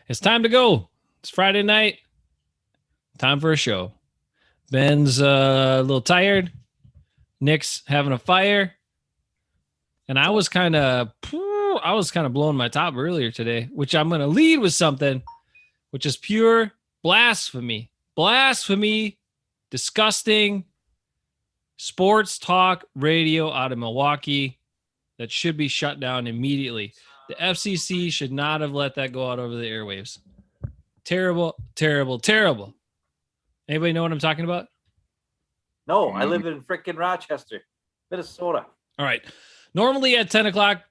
It's time to go. It's Friday night. Time for a show. Ben's a little tired. Nick's having a fire. And I was kind of blowing my top earlier today, which I'm going to lead with something, which is pure blasphemy. Blasphemy, disgusting sports talk radio out of Milwaukee that should be shut down immediately. The FCC should not have let that go out over the airwaves. Terrible, terrible, terrible. Anybody know what I'm talking about? No, I live in freaking Rochester, Minnesota. All right. Normally at 10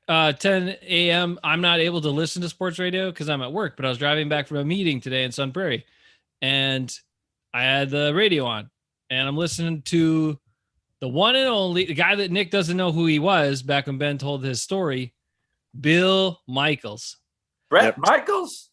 a.m., I'm not able to listen to sports radio because I'm at work, but I was driving back from a meeting today in Sun Prairie, and I had the radio on, and I'm listening to the one and only, the guy that Nick doesn't know who he was back when Ben told his story, Bill Michaels. Brett Michaels?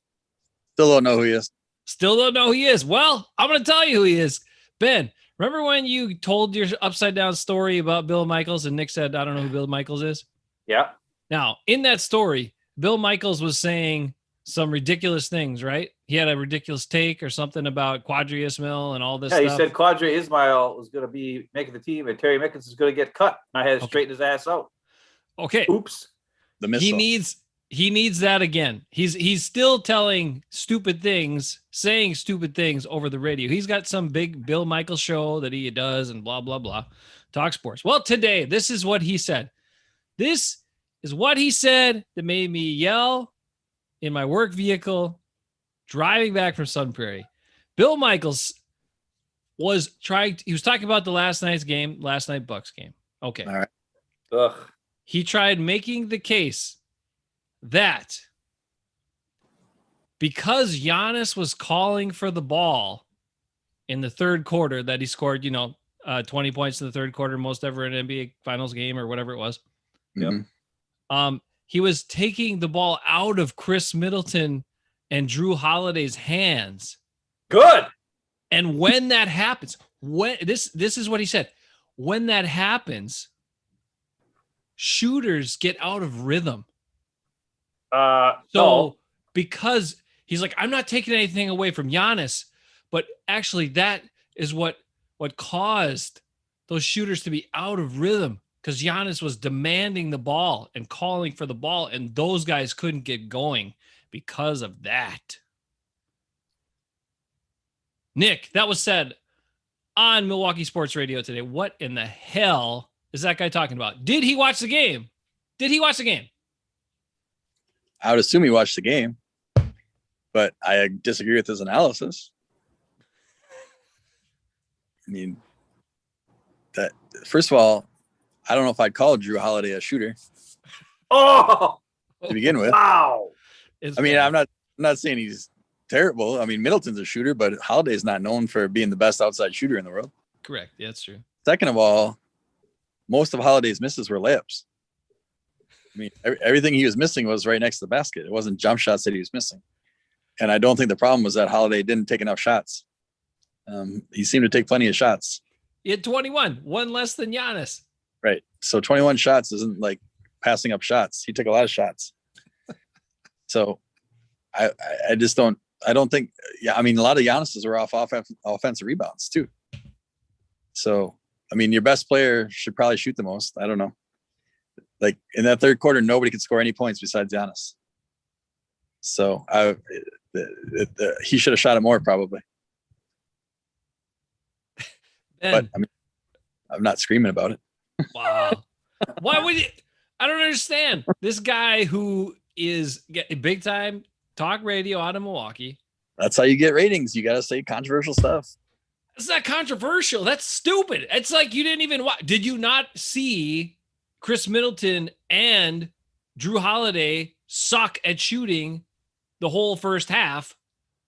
Still don't know who he is. Still don't know who he is. Well, I'm going to tell you who he is. Ben, remember when you told your upside down story about Bill Michaels and Nick said, I don't know who Bill Michaels is? Yeah. Now, in that story, Bill Michaels was saying some ridiculous things, right? He had a ridiculous take or something about Quadri Ismail and all this stuff. Yeah, he said Quadri Ismail was going to be making the team and Terry Mickens is going to get cut. And I had to straighten his ass out. Okay. Oops. The missile. He needs that again. He's still telling stupid things, saying stupid things over the radio. He's got some big Bill Michaels show that he does and blah, blah, blah. Talk sports. Well, today, this is what he said. This is what he said that made me yell in my work vehicle driving back from Sun Prairie. Bill Michaels was talking about the last night Bucks game. Okay. All right. Ugh. He tried making the case that because Giannis was calling for the ball in the third quarter that he scored, 20 points in the third quarter, most ever in an NBA Finals game or whatever it was. Mm-hmm. He was taking the ball out of Chris Middleton and Drew Holiday's hands. Good. And when that happens, this is what he said. When that happens, shooters get out of rhythm. Because he's like, I'm not taking anything away from Giannis, but actually that is what caused those shooters to be out of rhythm because Giannis was demanding the ball and calling for the ball, and those guys couldn't get going because of that. Nick, that was said on Milwaukee Sports Radio today. What in the hell is that guy talking about? Did he watch the game? I would assume he watched the game, but I disagree with his analysis. I mean, that first of all, I don't know if I'd call Drew Holiday a shooter. Oh, to begin with. Wow. I'm not saying he's terrible. I mean, Middleton's a shooter, but Holiday's not known for being the best outside shooter in the world. Correct. Yeah, that's true. Second of all, most of Holiday's misses were layups. I mean, everything he was missing was right next to the basket. It wasn't jump shots that he was missing. And I don't think the problem was that Holiday didn't take enough shots. He seemed to take plenty of shots. He had 21, one less than Giannis. Right. So 21 shots isn't like passing up shots. He took a lot of shots. So I don't think, a lot of Giannis's are off offensive rebounds too. So, I mean, your best player should probably shoot the most. I don't know. Like in that third quarter, nobody could score any points besides Giannis. So he should have shot it more probably. But I mean, I'm not screaming about it. Wow. Why would you? I don't understand. This guy who is getting big time talk radio out of Milwaukee. That's how you get ratings. You got to say controversial stuff. It's not controversial. That's stupid. It's like you didn't even watch. Did you not see Chris Middleton and Drew Holiday suck at shooting the whole first half,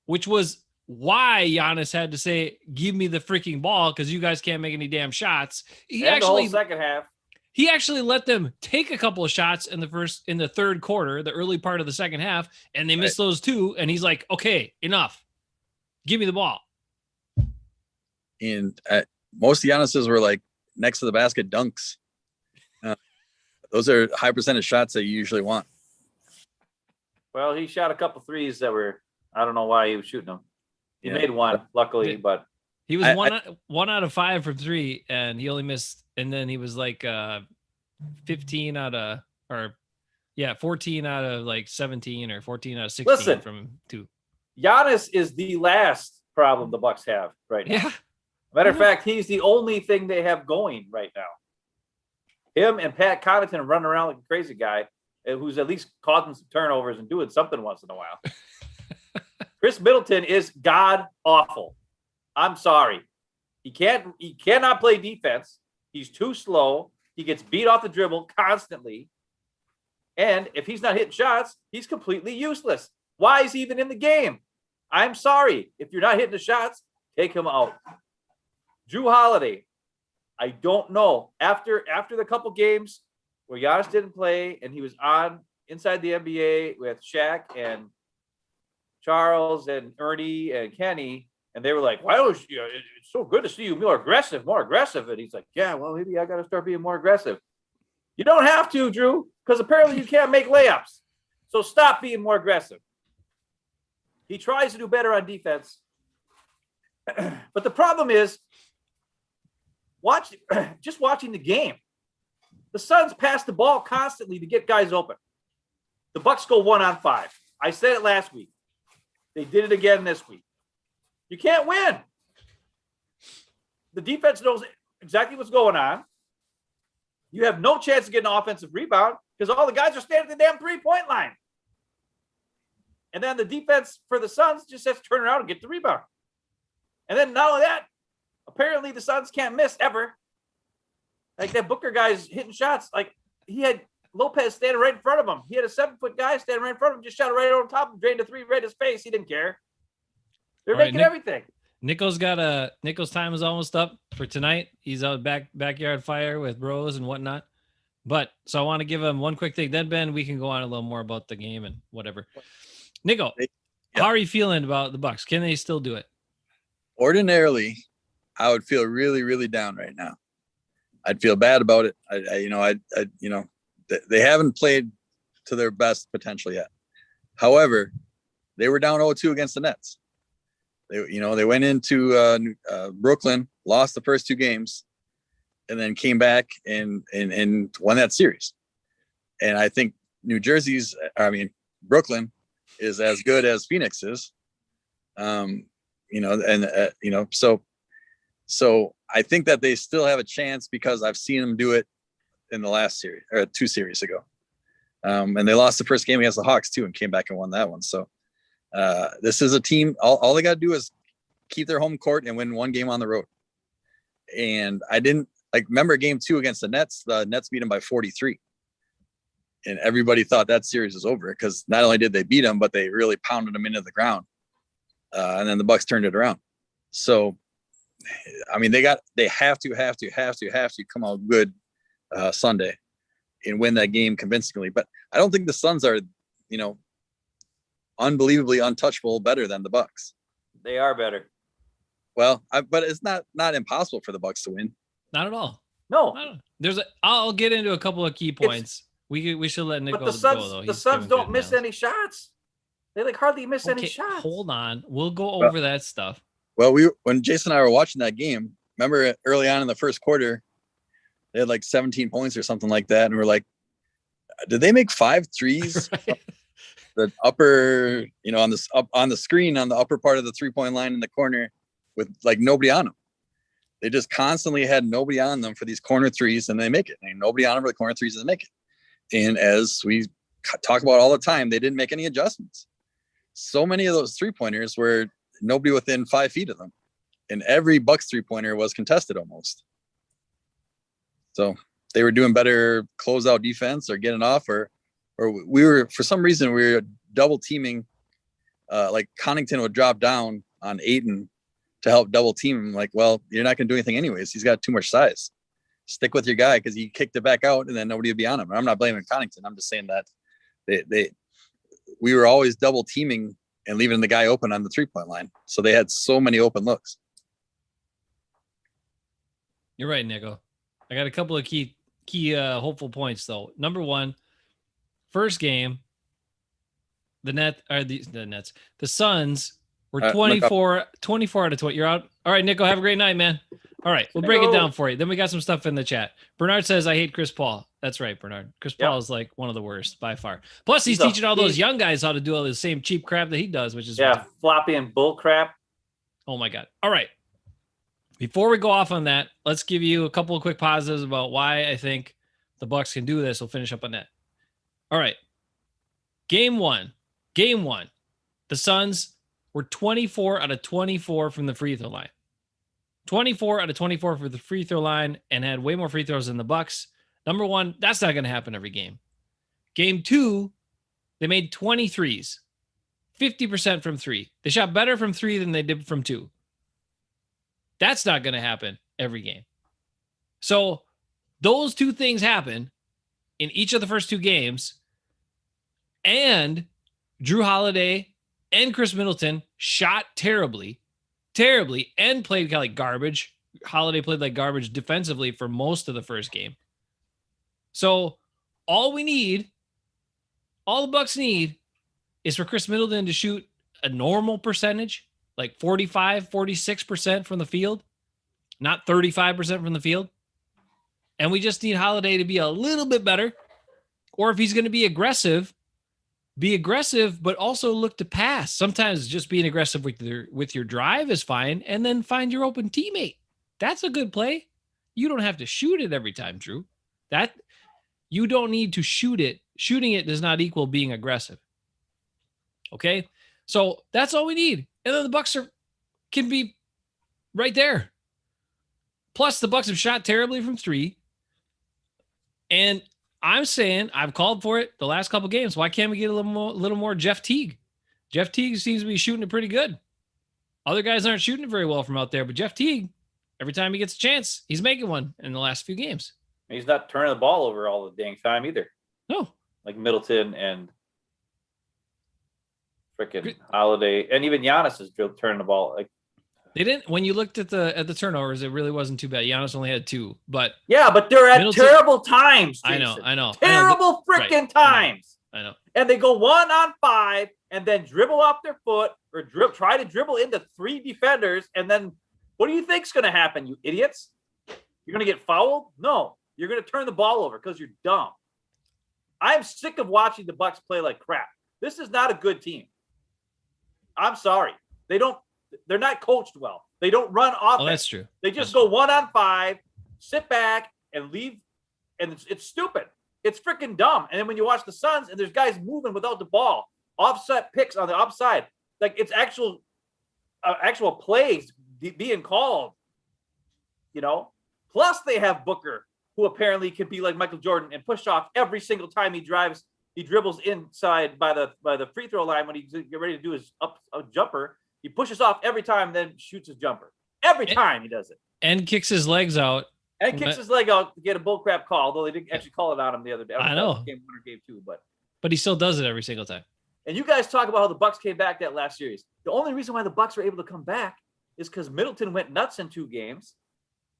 which was why Giannis had to say, give me the freaking ball because you guys can't make any damn shots. The whole second half. He actually let them take a couple of shots in the third quarter, the early part of the second half, and they missed those two. And he's like, okay, enough. Give me the ball. And most of Giannis's were like next to the basket dunks. Those are high percentage shots that you usually want. Well, he shot a couple threes that were I don't know why he was shooting them. He Yeah. made one, luckily, but He was I- one out of 5 from 3, and he only missed. And then he was like 15 out of, or 14 out of like 17 or 14 out of 16 Listen. from 2. Giannis is the last problem the Bucks have right now. Yeah. Matter of fact, he's the only thing they have going right now. Him and Pat Connaughton running around like a crazy guy who's at least causing some turnovers and doing something once in a while. Chris Middleton is god awful. I'm sorry. He cannot play defense. He's too slow. He gets beat off the dribble constantly. And if he's not hitting shots, he's completely useless. Why is he even in the game? I'm sorry. If you're not hitting the shots, take him out. Drew Holiday, I don't know. After the couple games where Giannis didn't play and he was on inside the NBA with Shaq and Charles and Ernie and Kenny, and they were like, "Why don't you? It's so good to see you more aggressive." And he's like, "Yeah, well, maybe I got to start being more aggressive." You don't have to, Drew, because apparently you can't make layups. So stop being more aggressive. He tries to do better on defense. But the problem is, just watching the game. The Suns pass the ball constantly to get guys open. The Bucks go 1-on-5. I said it last week. They did it again this week. You can't win. The defense knows exactly what's going on. You have no chance of getting an offensive rebound because all the guys are standing at the damn 3-point line. And then the defense for the Suns just has to turn around and get the rebound. And then not only that, apparently the Suns can't miss ever. Like that Booker guy's hitting shots. Like he had Lopez standing right in front of him. He had a 7-foot guy standing right in front of him, just shot it right on top of him, drained a 3 right in his face. He didn't care. They're All right, making everything. Nico's time is almost up for tonight. He's out backyard fire with bros and whatnot. But so I want to give him one quick thing. Then Ben, we can go on a little more about the game and whatever. Nico, how are you feeling about the Bucks? Can they still do it? Ordinarily, I would feel really, really down right now. I'd feel bad about it. They haven't played to their best potential yet. However, they were down 0-2 against the Nets. They went into Brooklyn, lost the first 2 games, and then came back and won that series. And I think Brooklyn is as good as Phoenix is. So I think that they still have a chance because I've seen them do it in the last series or 2 series ago. And they lost the first game against the Hawks too and came back and won that one. So this is a team. All they got to do is keep their home court and win 1 game on the road. And I didn't remember game 2 against the Nets. The Nets beat them by 43. And everybody thought that series was over because not only did they beat them, but they really pounded them into the ground. And then the Bucks turned it around. So, I mean, they have to come out good Sunday and win that game convincingly. But I don't think the Suns are, unbelievably untouchable better than the Bucks. They are better. Well, but it's not impossible for the Bucks to win. Not at all. No. I'll get into a couple of key points. We should let Nico But the Suns, go, though. the Suns don't miss any shots. They hardly miss any shots. Hold on. We'll go over that stuff. Well, when Jason and I were watching that game, remember early on in the first quarter, they had 17 points or something like that. And we're like, did they make 5 threes? Right. The upper, on the screen on the upper part of the 3-point line in the corner with nobody on them. They just constantly had nobody on them for these corner threes and they make it. And nobody on them for the corner threes and they make it. And as we talk about all the time, they didn't make any adjustments. So many of those 3-pointers were nobody within 5 feet of them. And every Bucks 3-pointer was contested almost. So they were doing better closeout defense or getting off or we were, for some reason, we were double teaming. Connaughton would drop down on Ayton to help double team him. Well, you're not going to do anything anyways. He's got too much size. Stick with your guy because he kicked it back out and then nobody would be on him. I'm not blaming Connaughton. I'm just saying that we were always double teaming and leaving the guy open on the 3-point line. So they had so many open looks. You're right, Nico. I got a couple of key hopeful points though. Number one, first game, the Nets. The Suns were look up. 24 out of 20. You're out. All right, Nico, have a great night, man. All right, we'll break it down for you. Then we got some stuff in the chat. Bernard says, I hate Chris Paul. That's right, Bernard. Chris Paul is like one of the worst by far. Plus, he's teaching all those young guys how to do all the same cheap crap that he does, which is floppy and bull crap. Oh my God. All right. Before we go off on that, let's give you a couple of quick positives about why I think the Bucks can do this. We'll finish up on that. All right. Game one. The Suns were 24 out of 24 from the free throw line. 24 out of 24 for the free throw line and had way more free throws than the Bucks. Number one, that's not going to happen every game. Game two, they made 23s, 50% from three. They shot better from three than they did from two. That's not going to happen every game. So those two things happen in each of the first two games. And Drew Holiday and Chris Middleton shot terribly, and played like garbage. Holiday played like garbage defensively for most of the first game. So all the Bucks need is for Chris Middleton to shoot a normal percentage, like 45, 46% from the field, not 35% from the field. And we just need Holiday to be a little bit better. Or if he's going to be aggressive, but also look to pass. Sometimes just being aggressive with your drive is fine, and then find your open teammate. That's a good play. You don't have to shoot it every time, Drew. That you don't need to shoot it. Shooting it does not equal being aggressive. Okay? So that's all we need. And then the Bucks can be right there. Plus, the Bucks have shot terribly from three. And I'm saying, I've called for it the last couple games. Why can't we get a little more Jeff Teague? Jeff Teague seems to be shooting it pretty good. Other guys aren't shooting it very well from out there, but Jeff Teague, every time he gets a chance, he's making one in the last few games. He's not turning the ball over all the dang time either. No. Like Middleton and freaking Holiday, and even Giannis is turning the ball. Like they didn't. When you looked at the turnovers, it really wasn't too bad. Giannis only had 2, but but they're at terrible times. Jason. I know. Terrible freaking times. I know. And they go 1-on-5 and then dribble off their foot or try to dribble into 3 defenders. And then what do you think's going to happen, you idiots? You're going to get fouled? No, you're going to turn the ball over because you're dumb. I'm sick of watching the Bucks play like crap. This is not a good team. I'm sorry. They're not coached well. They don't run offense. Oh, that's true. They just go 1-on-5, sit back and leave. And it's stupid. It's freaking dumb. And then when you watch the Suns and there's guys moving without the ball, offset picks on the upside, like it's actual plays being called, plus they have Booker, who apparently could be like Michael Jordan and push off every single time he dribbles inside by the free throw line when he's getting ready to do his jumper. He pushes off every time, then shoots his jumper. Every time he does it. And kicks his legs out. And kicks his leg out to get a bullcrap call, although they didn't actually call it on him the other day. I know. Game 1 or game 2, but he still does it every single time. And you guys talk about how the Bucks came back that last series. The only reason why the Bucks were able to come back is because Middleton went nuts in 2 games.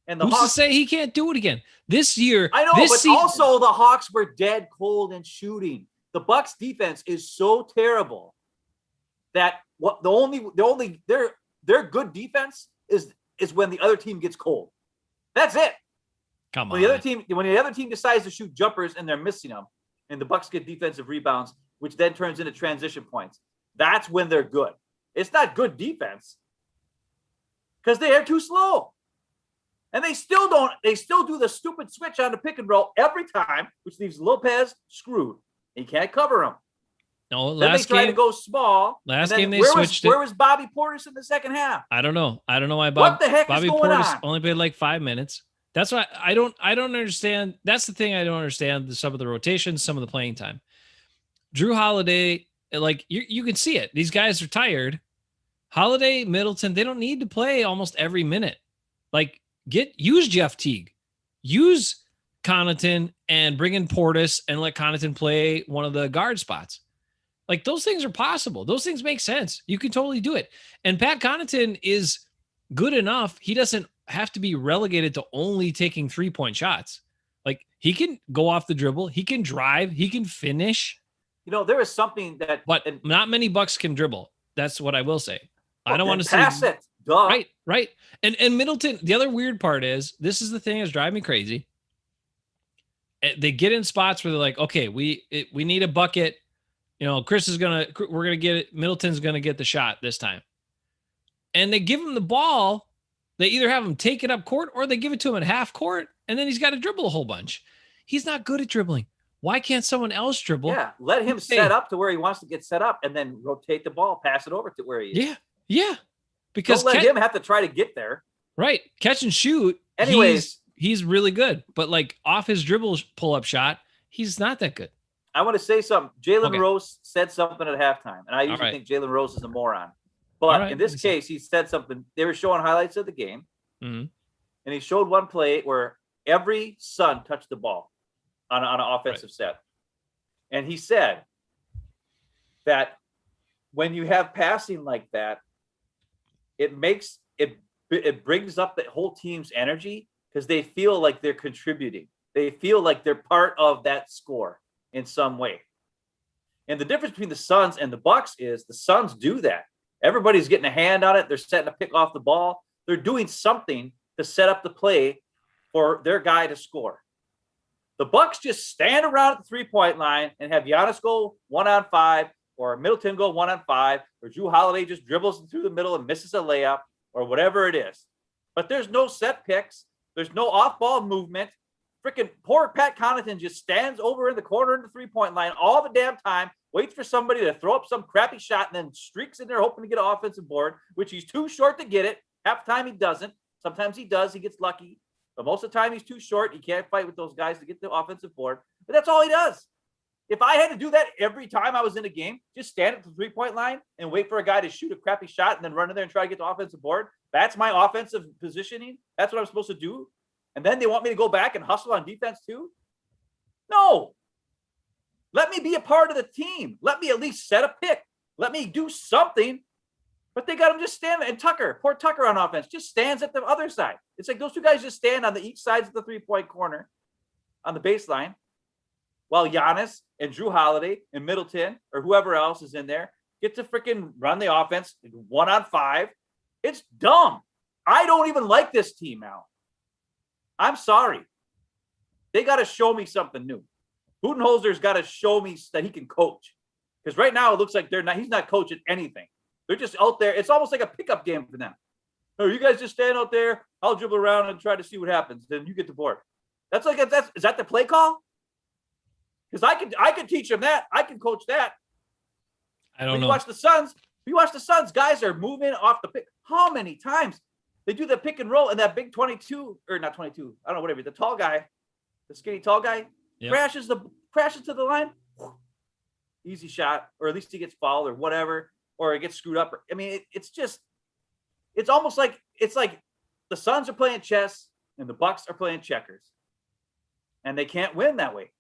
And Who's to say he can't do it again this year? I know, also the Hawks were dead cold in shooting. The Bucks defense is so terrible that their good defense is when the other team gets cold. That's it. Come on. When the other team decides to shoot jumpers and they're missing them, and the Bucks get defensive rebounds, which then turns into transition points. That's when they're good. It's not good defense because they are too slow. And they still do the stupid switch on the pick and roll every time, which leaves Lopez screwed. He can't cover him. No, then they try to go small. Last game they switched Where was Bobby Portis in the second half? I don't know why what the heck Bobby is going Portis on? only played like 5 minutes. That's why I don't understand. That's the thing I don't understand. Some of the rotations, some of the playing time. Drew Holiday, like you can see it. These guys are tired. Holiday, Middleton, they don't need to play almost every minute. Like use Jeff Teague, use Connaughton, and bring in Portis and let Connaughton play one of the guard spots. Like those things are possible. Those things make sense. You can totally do it. And Pat Connaughton is good enough. He doesn't have to be relegated to only taking 3-point shots. Like he can go off the dribble. He can drive. He can finish. there is something that, But not many Bucks can dribble. That's what I will say. I don't want to pass see it. Duh. Right. And Middleton, the other weird part is, this is the thing that's driving me crazy. They get in spots where they're like, okay, we need a bucket. We're going to get it. Middleton's going to get the shot this time. And they give him the ball. They either have him take it up court or they give it to him at half court. And then he's got to dribble a whole bunch. He's not good at dribbling. Why can't someone else dribble? Yeah. Let him set up to where he wants to get set up and then rotate the ball, pass it over to where he is. Yeah. Because don't let him have to try to get there. Right. Catch and shoot. Anyways, he's really good. But like off his dribble pull-up shot, he's not that good. I want to say something. Jalen Rose said something at halftime. And I usually think Jalen Rose is a moron. But in this case, he said something. They were showing highlights of the game. Mm-hmm. And he showed one play where every Sun touched the ball on an offensive set. And he said that when you have passing like that, it brings up the whole team's energy because they feel like they're contributing. They feel like they're part of that score in some way. And the difference between the Suns and the Bucks is the Suns do that. Everybody's getting a hand on it. They're setting a pick off the ball. They're doing something to set up the play for their guy to score. The Bucks just stand around at the three-point line and have Giannis go 1-on-5 or Middleton go 1-on-5 or Jrue Holiday just dribbles through the middle and misses a layup or whatever it is. But there's no set picks. There's no off-ball movement. Freaking poor Pat Connaughton just stands over in the corner in the three-point line all the damn time, waits for somebody to throw up some crappy shot, and then streaks in there hoping to get an offensive board, which he's too short to get it. Half the time he doesn't. Sometimes he does. He gets lucky. But most of the time he's too short. He can't fight with those guys to get the offensive board. But that's all he does. If I had to do that every time I was in a game, just stand at the three-point line and wait for a guy to shoot a crappy shot and then run in there and try to get the offensive board, that's my offensive positioning. That's what I'm supposed to do. And then they want me to go back and hustle on defense too? No. Let me be a part of the team. Let me at least set a pick. Let me do something. But they got him just standing. And poor Tucker on offense, just stands at the other side. It's like those two guys just stand on each sides of the three-point corner on the baseline while Giannis and Jrue Holiday and Middleton or whoever else is in there get to freaking run the offense 1-on-5. It's dumb. I don't even like this team now. I'm sorry. They got to show me something new. Budenholzer's got to show me that he can coach. Because right now it looks like he's not coaching anything. They're just out there. It's almost like a pickup game for them. Oh, you guys just stand out there. I'll dribble around and try to see what happens. Then you get the board. Is that the play call? Because I could teach them that. I can coach that. I don't know. You watch the Suns, guys are moving off the pick. How many times they do the pick and roll and that big 22 or not 22? I don't know, whatever. The tall guy, the skinny tall guy, crashes to the line. Easy shot, or at least he gets fouled or whatever, or it gets screwed up. I mean, it's almost like the Suns are playing chess and the Bucks are playing checkers, and they can't win that way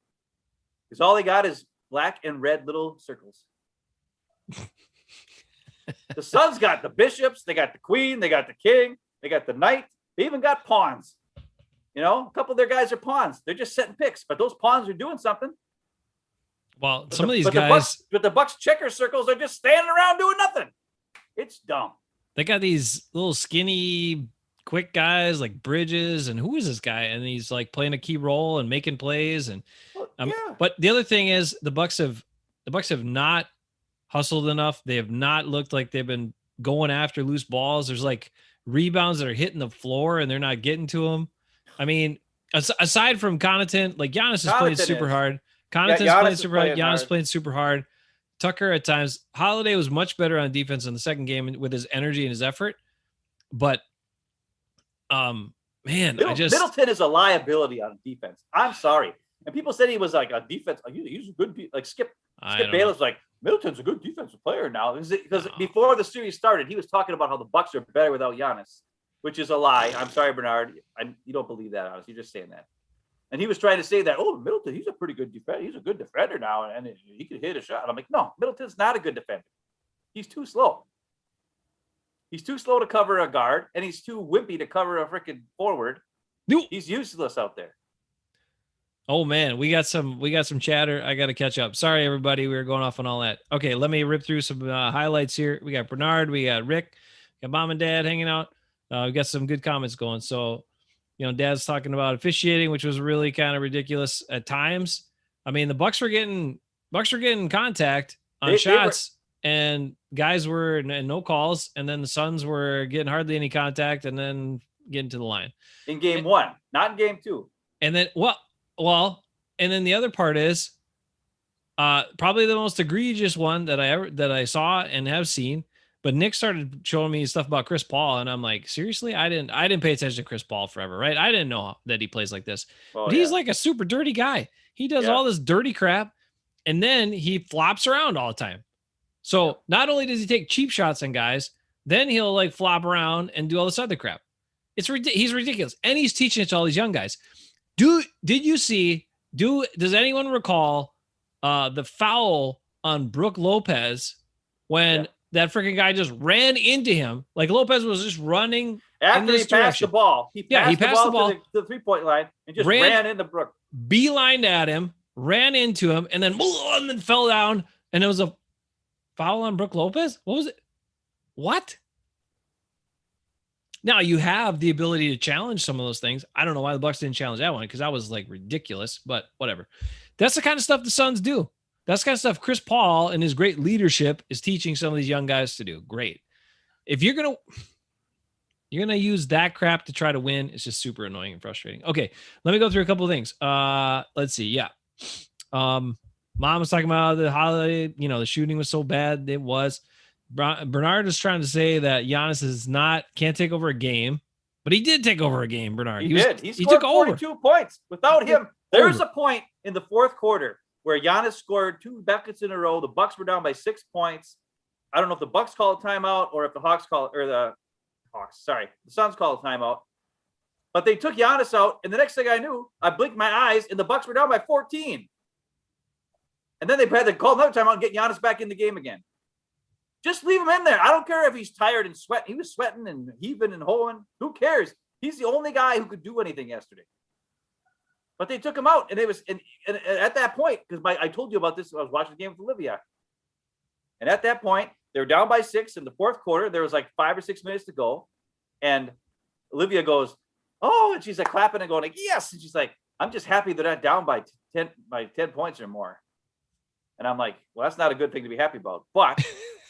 because all they got is black and red little circles. The Suns got the bishops, they got the queen, they got the king, they got the knight, they even got pawns. A couple of their guys are pawns. They're just setting picks, but those pawns are doing something. Well, some of these guys, the Bucks checker circles are just standing around doing nothing. It's dumb. They got these little skinny, quick guys like Bridges, and who is this guy? And he's like playing a key role and making plays. And but the other thing is the Bucks have not hustled enough. They have not looked like they've been going after loose balls. There's like rebounds that are hitting the floor and they're not getting to them. I mean, aside from Connaughton, like Giannis is playing super hard. Connaughton's playing super hard. Giannis playing super hard. Tucker at times. Holiday was much better on defense in the second game with his energy and his effort. But, Middleton is a liability on defense. I'm sorry. And people said he was like a defense. He's a good, like Skip Bayless, like Middleton's a good defensive player now. Because before the series started, he was talking about how the Bucks are better without Giannis, which is a lie. I'm sorry, Bernard. You don't believe that, honestly. You're just saying that. And he was trying to say that, Middleton, he's a pretty good defender. He's a good defender now, and he could hit a shot. And I'm like, no, Middleton's not a good defender. He's too slow. He's too slow to cover a guard, and he's too wimpy to cover a freaking forward. He's useless out there. Oh man, we got some chatter. I got to catch up. Sorry, everybody. We were going off on all that. Okay, let me rip through some highlights here. We got Bernard, we got Rick, we got mom and dad hanging out. We got some good comments going. So, dad's talking about officiating, which was really kind of ridiculous at times. I mean, the Bucks were getting contact on shots, and guys were and no calls, and then the Suns were getting hardly any contact, and then getting to the line in game 1, not in game 2. And then well, and then the other part is probably the most egregious one that I saw and have seen. But Nick started showing me stuff about Chris Paul, and I'm like, seriously, I didn't pay attention to Chris Paul forever, right? I didn't know that he plays like this. But he's like a super dirty guy. He does all this dirty crap, and then he flops around all the time. So not only does he take cheap shots on guys, then he'll like flop around and do all this other crap. He's ridiculous, and he's teaching it to all these young guys. Does anyone recall the foul on Brook Lopez when that freaking guy just ran into him? Like Lopez was just running after he passed the ball. He passed the ball to the 3-point line and just ran into Brook. Beelined at him, ran into him, and then fell down. And it was a foul on Brook Lopez. What was it? What? Now you have the ability to challenge some of those things. I don't know why the Bucks didn't challenge that one because that was like ridiculous, but whatever. That's the kind of stuff the Suns do. That's the kind of stuff Chris Paul and his great leadership is teaching some of these young guys to do. Great. If you're going to use that crap to try to win, it's just super annoying and frustrating. Okay, let me go through a couple of things. Let's see. Yeah. Mom was talking about the holiday, the shooting was so bad. It was. Bernard is trying to say that Giannis can't take over a game, but he did take over a game. Bernard, he did. He scored 42 points without him. There's a point in the fourth quarter where Giannis scored 2 buckets in a row. The Bucks were down by 6 points. I don't know if the Bucks called a timeout or if the Suns called a timeout. But they took Giannis out, and the next thing I knew, I blinked my eyes, and the Bucks were down by 14. And then they had to call another timeout and get Giannis back in the game again. Just leave him in there. I don't care if he's tired and sweating. He was sweating and heaving and hoeing. Who cares? He's the only guy who could do anything yesterday. But they took him out, and it was and at that point, because I told you about this. I was watching the game with Olivia, and at that point, they were down by 6 in the fourth quarter. There was like 5 or 6 minutes to go, and Olivia goes, "Oh!" and she's like clapping and going like, "Yes!" and she's like, "I'm just happy they're not down by 10 points or more." And I'm like, "Well, that's not a good thing to be happy about," but.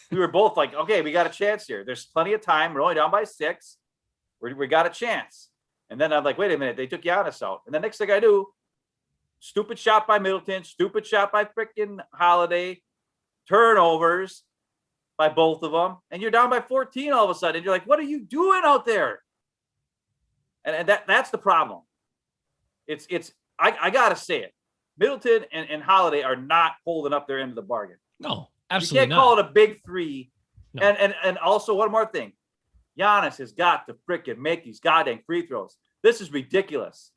We were both like, okay, we got a chance here. There's plenty of time. We're only down by 6. We got a chance. And then I'm like, wait a minute. They took Giannis out. And the next thing I do, stupid shot by Middleton, stupid shot by freaking Holiday, turnovers by both of them. And you're down by 14 all of a sudden. And you're like, what are you doing out there? And that's the problem. I got to say it. Middleton and Holiday are not holding up their end of the bargain. No. Absolutely you can't call it a big 3. No. And also one more thing. Giannis has got to freaking make these goddamn free throws. This is ridiculous.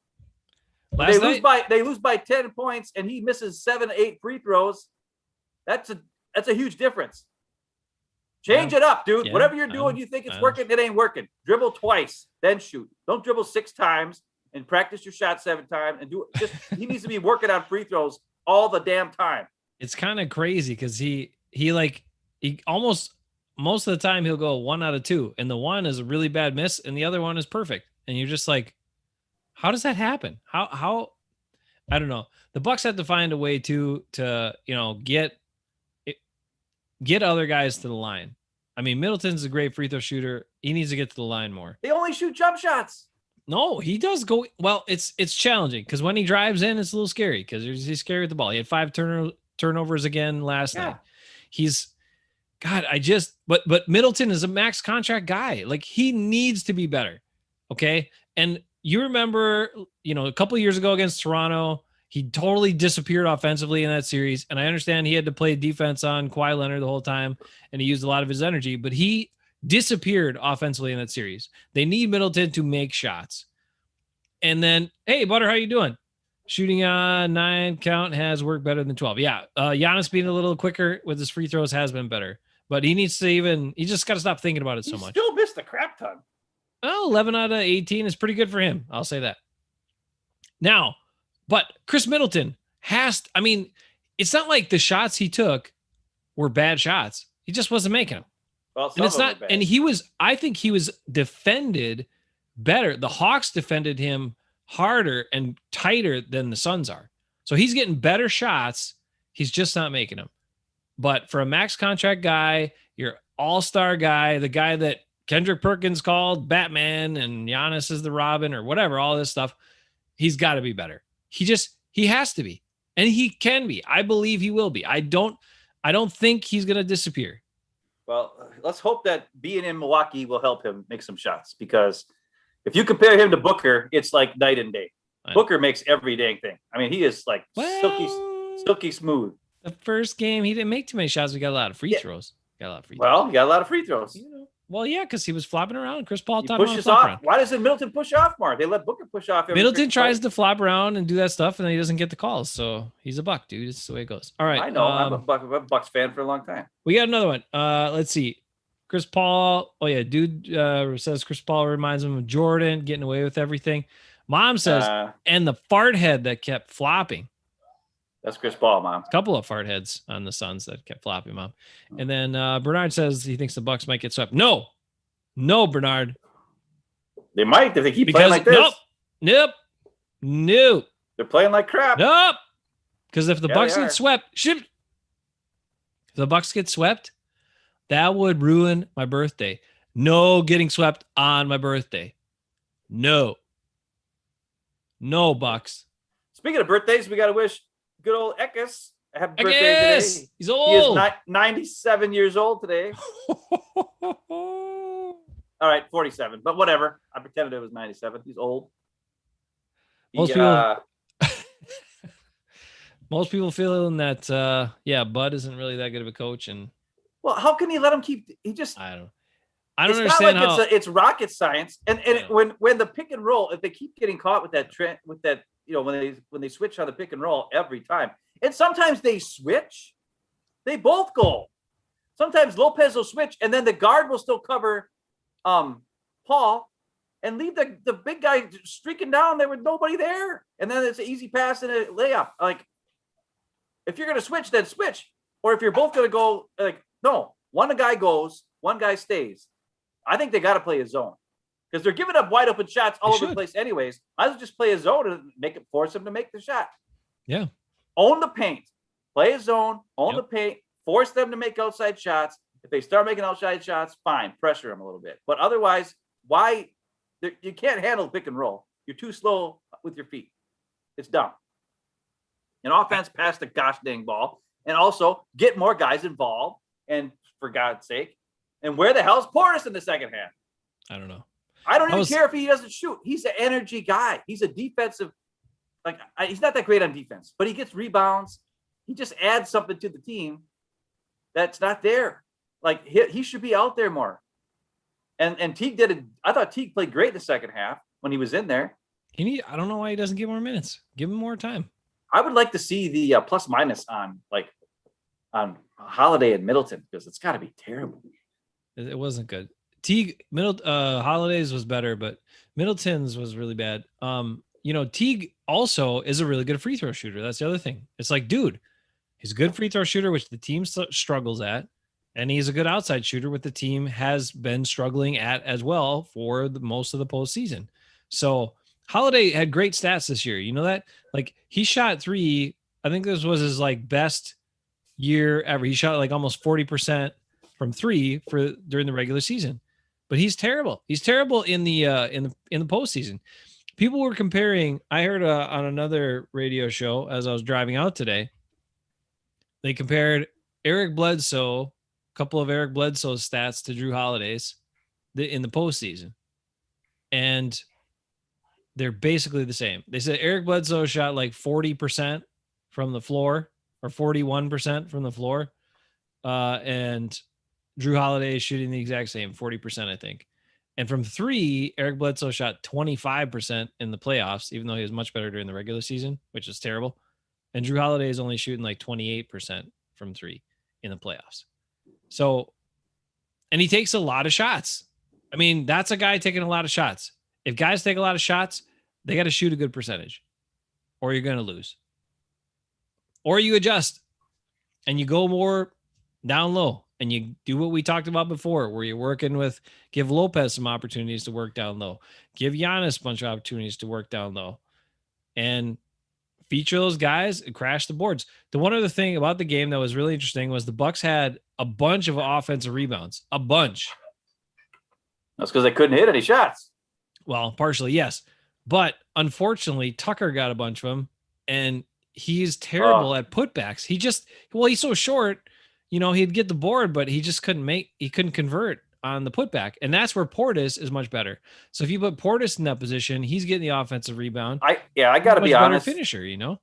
They lose by 10 points and he misses 7, 8 free throws. That's a huge difference. Change it up, dude. Whatever you're doing, you think it's working, it ain't working. Dribble twice, then shoot. Don't dribble 6 times and practice your shot 7 times and do it. He needs to be working on free throws all the damn time. It's kind of crazy because he almost most of the time he'll go 1 out of 2, and the one is a really bad miss and the other one is perfect. And you're just like, how does that happen? How I don't know. The Bucks have to find a way to get other guys to the line. I mean, Middleton's a great free throw shooter. He needs to get to the line more. They only shoot jump shots. No, he does go well. It's challenging because when he drives in, it's a little scary because he's scary with the ball. He had 5 turnovers again last night. But Middleton is a max contract guy. Like he needs to be better. Okay. And you remember, a couple of years ago against Toronto, he totally disappeared offensively in that series. And I understand he had to play defense on Kawhi Leonard the whole time and he used a lot of his energy, but he disappeared offensively in that series. They need Middleton to make shots. And then, hey, Butter, how you doing? Shooting on 9 count has worked better than 12. Yeah. Giannis being a little quicker with his free throws has been better, but he needs to he just got to stop thinking about it so much. Still missed a crap ton. Oh, 11 out of 18 is pretty good for him. I'll say that. Now, But Chris Middleton it's not like the shots he took were bad shots. He just wasn't making them. Well, And it's not, and I think he was defended better. The Hawks defended him harder and tighter than the Suns are. So he's getting better shots. He's just not making them. But for a max contract guy, your all-star guy, the guy that Kendrick Perkins called Batman and Giannis is the Robin or whatever, all this stuff, he's got to be better. He has to be. And he can be. I believe he will be. I don't think he's going to disappear. Well, let's hope that being in Milwaukee will help him make some shots, because if you compare him to Booker, it's like night and day. Booker makes every dang thing. I mean, he is like silky smooth. The first game, he didn't make too many shots. We got a lot of free throws. Well, he got a lot of free throws. Well, yeah, because he was flopping around. Chris Paul taught pushes him off. Why doesn't Middleton push off more? They let Booker push off. Middleton tries to flop around and do that stuff, and then he doesn't get the calls. So he's a Buck, dude. It's the way it goes. All right. I know. I'm a Bucks fan for a long time. We got another one. Let's see. Chris Paul. Oh, yeah. Dude says Chris Paul reminds him of Jordan getting away with everything. Mom says, and the fart head that kept flopping. That's Chris Paul, Mom. A couple of fart heads on the Suns that kept flopping, Mom. And then Bernard says he thinks the Bucks might get swept. No, Bernard. They might if they keep playing like this. Nope. They're playing like crap. Nope. Because if the Bucks get swept, if the Bucks get swept, that would ruin my birthday. No getting swept on my birthday. No, Bucks. Speaking of birthdays, we got to wish good old Eckes a happy birthday today. He's old. He is 97 years old today. All right, 47, but whatever. I pretended it was 97. He's old. Most people feeling that, Bud isn't really that good of a coach. And well, how can he let him keep? He just I don't understand not like how it's rocket science. And when the pick and roll, if they keep getting caught with that trend, with that, when they switch on the pick and roll every time, and sometimes they switch, they both go. Sometimes Lopez will switch, and then the guard will still cover Paul and leave the big guy streaking down there with nobody there. And then it's an easy pass and a layup. Like, if you're going to switch, then switch. Or if you're both going to go, like, no, one guy goes, one guy stays. I think they got to play a zone because they're giving up wide open shots all over the place anyways. Might as well just play a zone and force them to make the shot. Yeah. Own the paint. Play a zone, own the paint, force them to make outside shots. If they start making outside shots, fine, pressure them a little bit. But otherwise, you can't handle pick and roll. You're too slow with your feet. It's dumb. And offense, pass the gosh dang ball. And also get more guys involved. And for God's sake. And where the hell's Portis in the second half? I don't know. I don't even care if he doesn't shoot. He's an energy guy. He's a defensive. He's not that great on defense, but he gets rebounds. He just adds something to the team that's not there. Like, he should be out there more. And Teague I thought Teague played great in the second half when he was in there. I don't know why he doesn't get more minutes. Give him more time. I would like to see the plus minus on Holiday and Middleton, because it's got to be terrible. It wasn't good. Teague, Holiday's was better, but Middleton's was really bad. Teague also is a really good free throw shooter. That's the other thing. It's like, dude, he's a good free throw shooter, which the team struggles at. And he's a good outside shooter, which the team has been struggling at as well for most of the postseason. So Holiday had great stats this year. You know that? Like, he shot three. I think this was his best year ever. He shot almost 40% from three during the regular season. But he's terrible. He's terrible in the postseason. People were comparing. I heard on another radio show as I was driving out today. They compared Eric Bledsoe, a couple of Eric Bledsoe's stats to Drew Holiday's in the postseason, and they're basically the same. They said Eric Bledsoe shot 40% from the floor, or 41% from the floor, and Drew Holiday is shooting the exact same, 40%, I think. And from three, Eric Bledsoe shot 25% in the playoffs, even though he was much better during the regular season, which is terrible. And Drew Holiday is only shooting 28% from three in the playoffs. So, and he takes a lot of shots. I mean, that's a guy taking a lot of shots. If guys take a lot of shots, they got to shoot a good percentage. or you're going to lose. Or you adjust and you go more down low and you do what we talked about before, where you're working with, give Lopez some opportunities to work down low, give Giannis a bunch of opportunities to work down low, and feature those guys and crash the boards. The one other thing about the game that was really interesting was the Bucks had a bunch of offensive rebounds, a bunch. That's because they couldn't hit any shots. Well, partially, yes. But unfortunately, Tucker got a bunch of them, and he's terrible at putbacks. He's so short, he'd get the board, but he just couldn't convert on the putback. And that's where Portis is much better. So if you put Portis in that position, he's getting the offensive rebound. I got to be honest. Finisher, And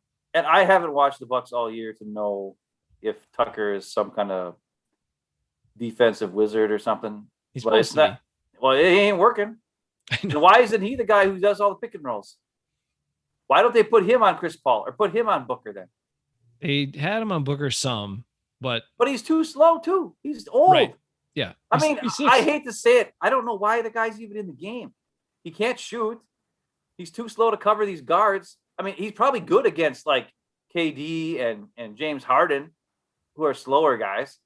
I haven't watched the Bucks all year to know if Tucker is some kind of defensive wizard or something. He's supposed to be. Well, it ain't working. And why isn't he the guy who does all the pick and rolls? Why don't they put him on Chris Paul or put him on Booker then? They had him on Booker some, but he's too slow too. He's old. Right. Yeah. I mean, I hate to say it. I don't know why the guy's even in the game. He can't shoot. He's too slow to cover these guards. I mean, he's probably good against like KD and James Harden, who are slower guys.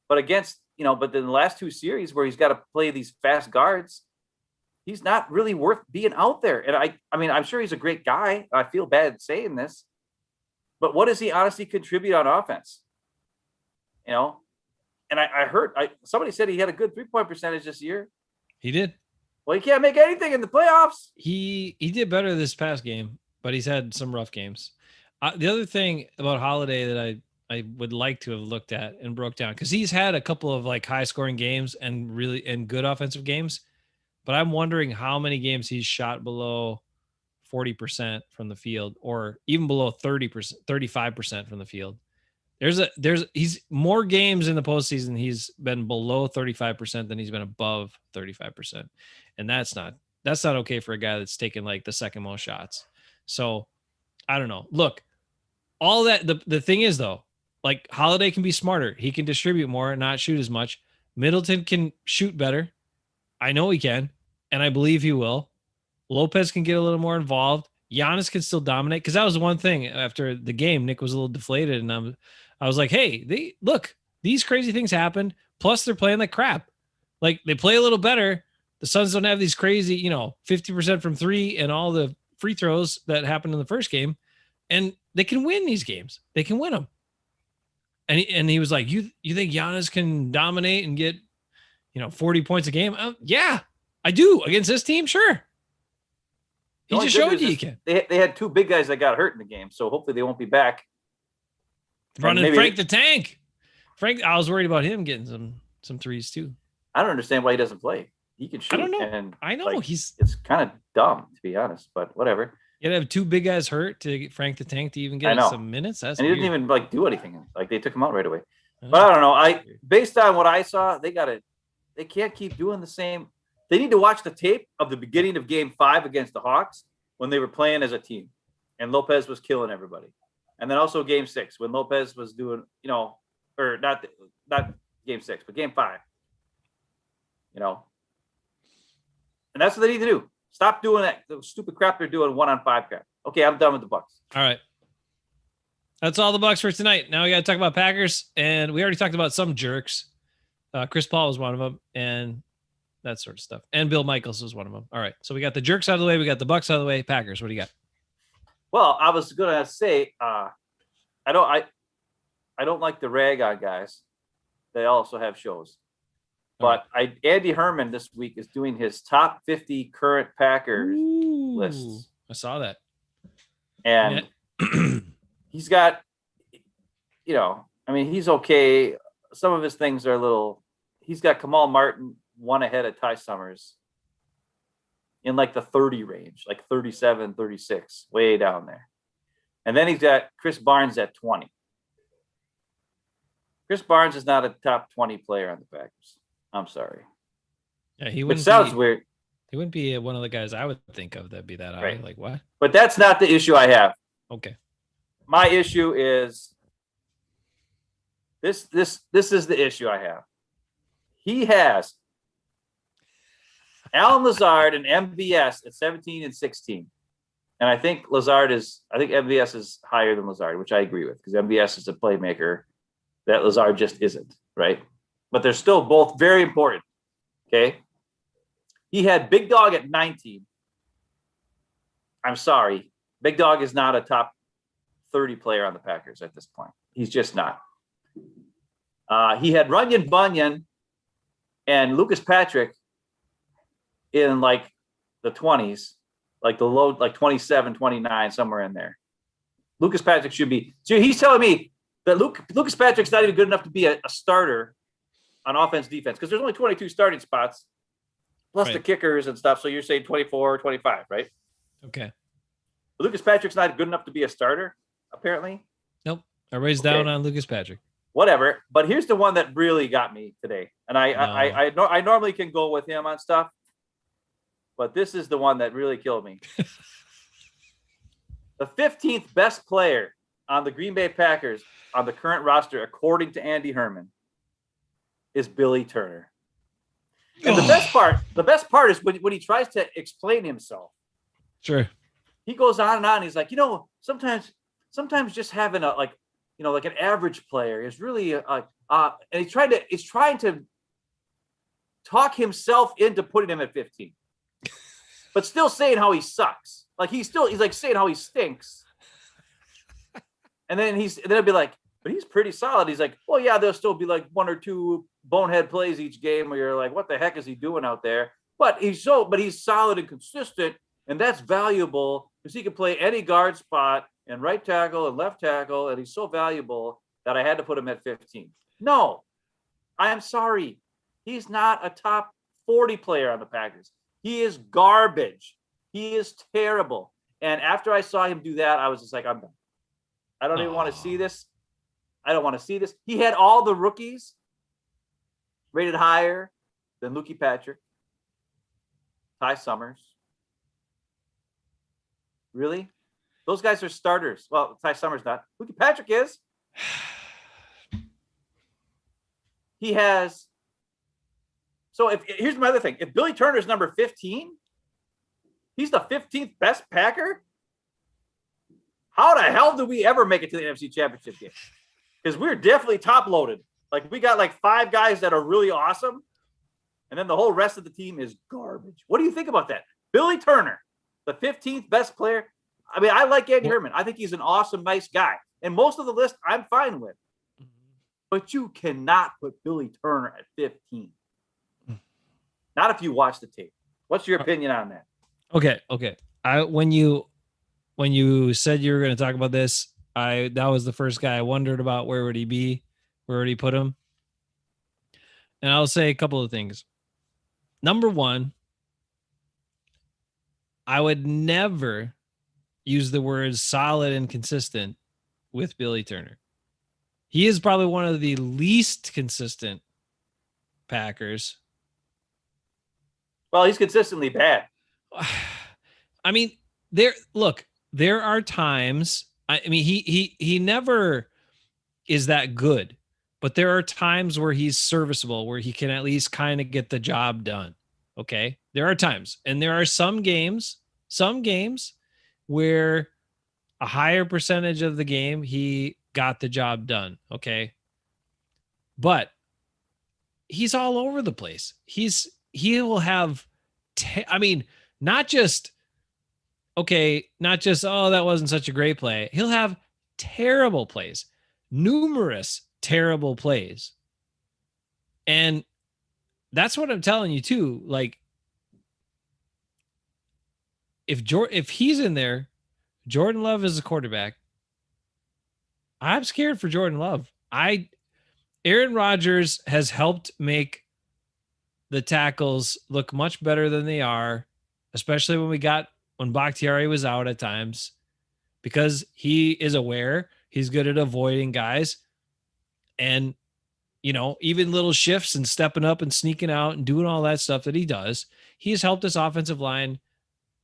But against, but in the last two series where he's got to play these fast guards, he's not really worth being out there. And I mean, I'm sure he's a great guy. I feel bad saying this, but what does he honestly contribute on offense? And I heard somebody said he had a good 3-point percentage this year. He did. Well, he can't make anything in the playoffs. He did better this past game, but he's had some rough games. The other thing about Holiday that I would like to have looked at and broke down, because he's had a couple of like high scoring games and good offensive games, but I'm wondering how many games he's shot below 40% from the field, or even below 30%, 35% from the field. He's more games in the postseason. He's been below 35% than he's been above 35. And that's not okay for a guy that's taken like the second most shots. So I don't know. Look, all that, the thing is though, like Holiday can be smarter. He can distribute more and not shoot as much. Middleton can shoot better. I know he can, and I believe he will. Lopez can get a little more involved. Giannis can still dominate, because that was one thing after the game. Nick was a little deflated, and I was like, hey, these crazy things happened. Plus, they're playing like crap. Like, they play a little better. The Suns don't have these crazy, 50% from three and all the free throws that happened in the first game, and they can win these games. They can win them. And he was like, you think Giannis can dominate and get, 40 points a game? Yeah, I do. Against this team, sure. He just showed you can. They had two big guys that got hurt in the game, so hopefully they won't be back. Running Frank the Tank. Frank, I was worried about him getting some threes too. I don't understand why he doesn't play. He can shoot. I don't know. And I know it's kind of dumb, to be honest, but whatever. You have two big guys hurt to get Frank the Tank to even get some minutes. That's and he weird. Didn't even do anything. Like, they took him out right away. But I don't know. Based on what I saw, they can't keep doing the same. They need to watch the tape of the beginning of Game 5 against the Hawks when they were playing as a team, and Lopez was killing everybody. And then also Game 6 when Lopez was doing, or not Game 6, but Game 5. And that's what they need to do. Stop doing that the stupid crap they're doing 1-on-5 crap. Okay, I'm done with the Bucks. All right. That's all the Bucks for tonight. Now we got to talk about Packers, and we already talked about some jerks. Chris Paul was one of them, and that sort of stuff. And Bill Michaels was one of them. All right, so we got the jerks out of the way. We got the Bucks out of the way. Packers, what do you got? Well, I was gonna say, I don't like the rag on guys. They also have shows, but Andy Herman this week is doing his top 50 current Packers lists. I saw that, and he's got, he's okay. Some of his things are a little. He's got Kamal Martin one ahead of Ty Summers in like the 30 range, like 37, 36, way down there. And then he's got Chris Barnes at 20. Chris Barnes is not a top 20 player on the Packers. I'm sorry. Yeah, he wouldn't. It sounds weird. He wouldn't be one of the guys I would think of that'd be that high. Right. Like, what? But that's not the issue I have. Okay. My issue is this is the issue I have. He has Alan Lazard and MVS at 17 and 16. And I think MVS is higher than Lazard, which I agree with, because MVS is a playmaker that Lazard just isn't, right? But they're still both very important. Okay. He had Big Dog at 19. I'm sorry. Big Dog is not a top 30 player on the Packers at this point. He's just not. He had Runyon Bunyan and Lucas Patrick in like the 20s, like the low, like 27, 29, somewhere in there. Lucas Patrick should be. So he's telling me that Lucas Patrick's not even good enough to be a starter on offense, defense, because there's only 22 starting spots, plus the kickers and stuff. So you're saying 24, 25, right? Okay. But Lucas Patrick's not good enough to be a starter, apparently. Nope. Everybody's down on Lucas Patrick. Whatever. But here's the one that really got me today. And I normally can go with him on stuff, but this is the one that really killed me. The 15th best player on the Green Bay Packers on the current roster, according to Andy Herman, is Billy Turner. And the best part is when he tries to explain himself. Sure. He goes on and on. He's like, sometimes just having like an average player is really and he's trying to talk himself into putting him at 15, but still saying how he sucks. Like he's like saying how he stinks. And then they'll be like, but he's pretty solid. He's like, well, yeah, there'll still be like one or two bonehead plays each game where you're like, what the heck is he doing out there? But he's solid and consistent, and that's valuable because he can play any guard spot and right tackle and left tackle, and he's so valuable that I had to put him at 15. No, I'm sorry. He's not a top 40 player on the Packers. He is garbage. He is terrible. And after I saw him do that, I was just like, I'm done. I don't even want to see this. I don't want to see this. He had all the rookies rated higher than Lukey Patrick, Ty Summers. Really? Those guys are starters. Well, Ty Summers not. Lukey Patrick is. He has. So here's my other thing. If Billy Turner's number 15, he's the 15th best Packer. How the hell do we ever make it to the NFC Championship game? Because we're definitely top loaded. Like we got like 5 guys that are really awesome, and then the whole rest of the team is garbage. What do you think about that? Billy Turner, the 15th best player. I mean, I like Andy Herman. I think he's an awesome, nice guy. And most of the list I'm fine with. But you cannot put Billy Turner at 15. Not if you watch the tape. What's your opinion on that? Okay. When you said you were going to talk about this, that was the first guy I wondered about. Where would he be? Where would he put him? And I'll say a couple of things. Number one, I would never use the words solid and consistent with Billy Turner. He is probably one of the least consistent Packers. Well, he's consistently bad. I mean, there are times. I mean, he never is that good, but there are times where he's serviceable, where he can at least kind of get the job done. Okay, there are times, and there are some games where a higher percentage of the game he got the job done. Okay, but he's all over the place. He will have, not just, oh, that wasn't such a great play. He'll have terrible plays, numerous terrible plays. And that's what I'm telling you too. Like if he's in there, Jordan Love is a quarterback. I'm scared for Jordan Love. Aaron Rodgers has helped make the tackles look much better than they are, especially when Bakhtiari was out at times, because he is aware he's good at avoiding guys. And, even little shifts and stepping up and sneaking out and doing all that stuff that he does, he's helped this offensive line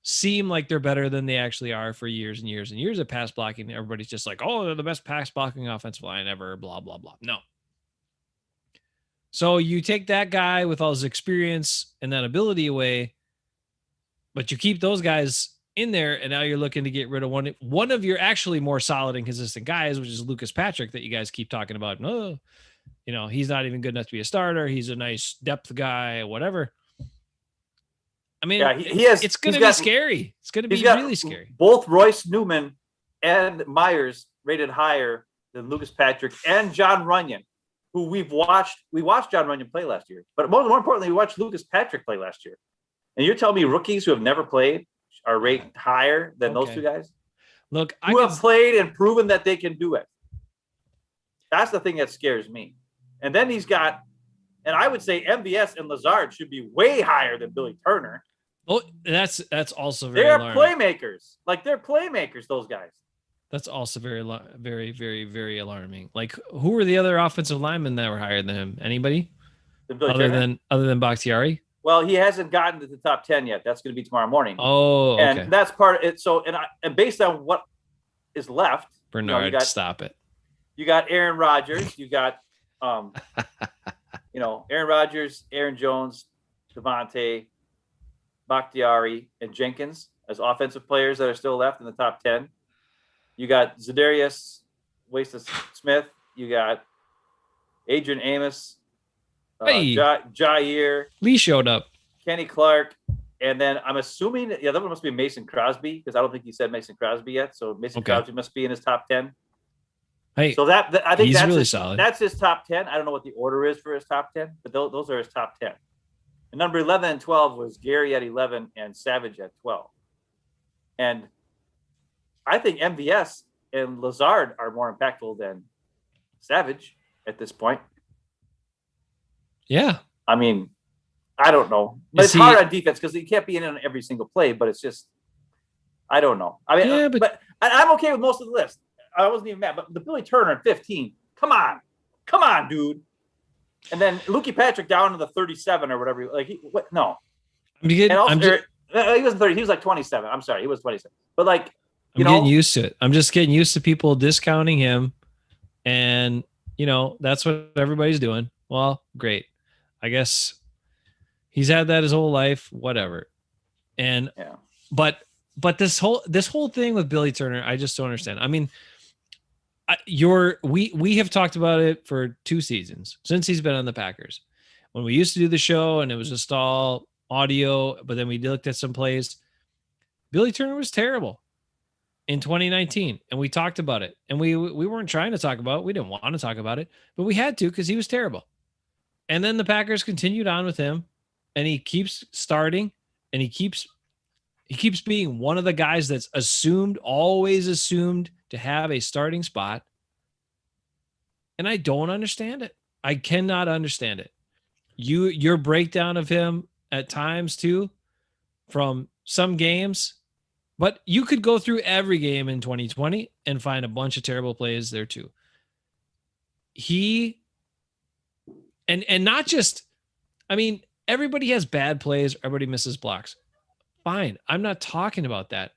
seem like they're better than they actually are for years and years and years of pass blocking. Everybody's just like, oh, they're the best pass blocking offensive line ever, blah, blah, blah. No. So you take that guy with all his experience and that ability away, but you keep those guys in there, and now you're looking to get rid of one of your actually more solid and consistent guys, which is Lucas Patrick that you guys keep talking about. No, he's not even good enough to be a starter. He's a nice depth guy, whatever. I mean, it's going to be scary. It's going to be really scary. Both Royce Newman and Myers rated higher than Lucas Patrick and John Runyon, who we watched John Runyon play last year, but more importantly, we watched Lucas Patrick play last year. And you're telling me rookies who have never played are rated higher than those two guys? Look, who have played and proven that they can do it. That's the thing that scares me. And then he's got, and I would say MVS and Lazard should be way higher than Billy Turner. Oh, that's also very. They're alarming. playmakers. Like they're playmakers. Those guys. That's also very, very, very, very alarming. Like, who were the other offensive linemen that were higher than him? Anybody? Other than Bakhtiari? Well, he hasn't gotten to the top 10 yet. That's going to be tomorrow morning. Oh, okay. And that's part of it. So, and based on what is left, Bernard, stop it. You got Aaron Rodgers. You got, Aaron Rodgers, Aaron Jones, Devontae, Bakhtiari, and Jenkins as offensive players that are still left in the top 10. You got Zadarius Waste-Smith. You got Adrian Amos. Jair. Lee showed up. Kenny Clark. And then I'm assuming, that one must be Mason Crosby, because I don't think he said Mason Crosby yet. So Mason Crosby must be in his top 10. Hey, so that I think he's that's really solid. That's his top 10. I don't know what the order is for his top 10, but those are his top 10. And number 11 and 12 was Gary at 11 and Savage at 12. And I think MVS and Lazard are more impactful than Savage at this point. Yeah. I mean, I don't know. But it's hard on defense because you can't be in on every single play, but it's just, I don't know. I mean, but I'm okay with most of the list. I wasn't even mad, but the Billy Turner at 15, come on, dude. And then Lukey Patrick down to the 37 or whatever. Like, no. He wasn't 30. He was like 27. I'm sorry. He was 27. But like, I'm getting used to it. I'm just getting used to people discounting him. And, that's what everybody's doing. Well, great. I guess he's had that his whole life, whatever. And, but this whole thing with Billy Turner, I just don't understand. I mean, we have talked about it for 2 seasons since he's been on the Packers. When we used to do the show and it was just all audio, but then we looked at some plays. Billy Turner was terrible in 2019, and we talked about it. And we weren't trying to talk about it. We didn't want to talk about it, but we had to because he was terrible. And then the Packers continued on with him, and he keeps starting, and he keeps being one of the guys that's always assumed to have a starting spot. And I don't understand it. I cannot understand it. Your breakdown of him at times too, from some games, but you could go through every game in 2020 and find a bunch of terrible plays there too. And not just, I mean, everybody has bad plays. Everybody misses blocks. Fine. I'm not talking about that.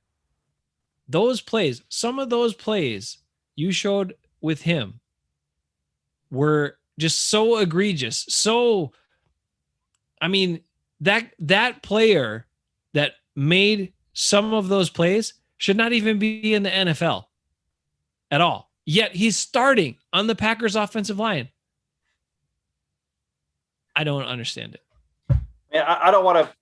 Those plays, some of those plays you showed with him were just so egregious. So, I mean, that player that made some of those plays should not even be in the NFL at all. Yet he's starting on the Packers offensive line. I don't understand it. Yeah, I don't want to,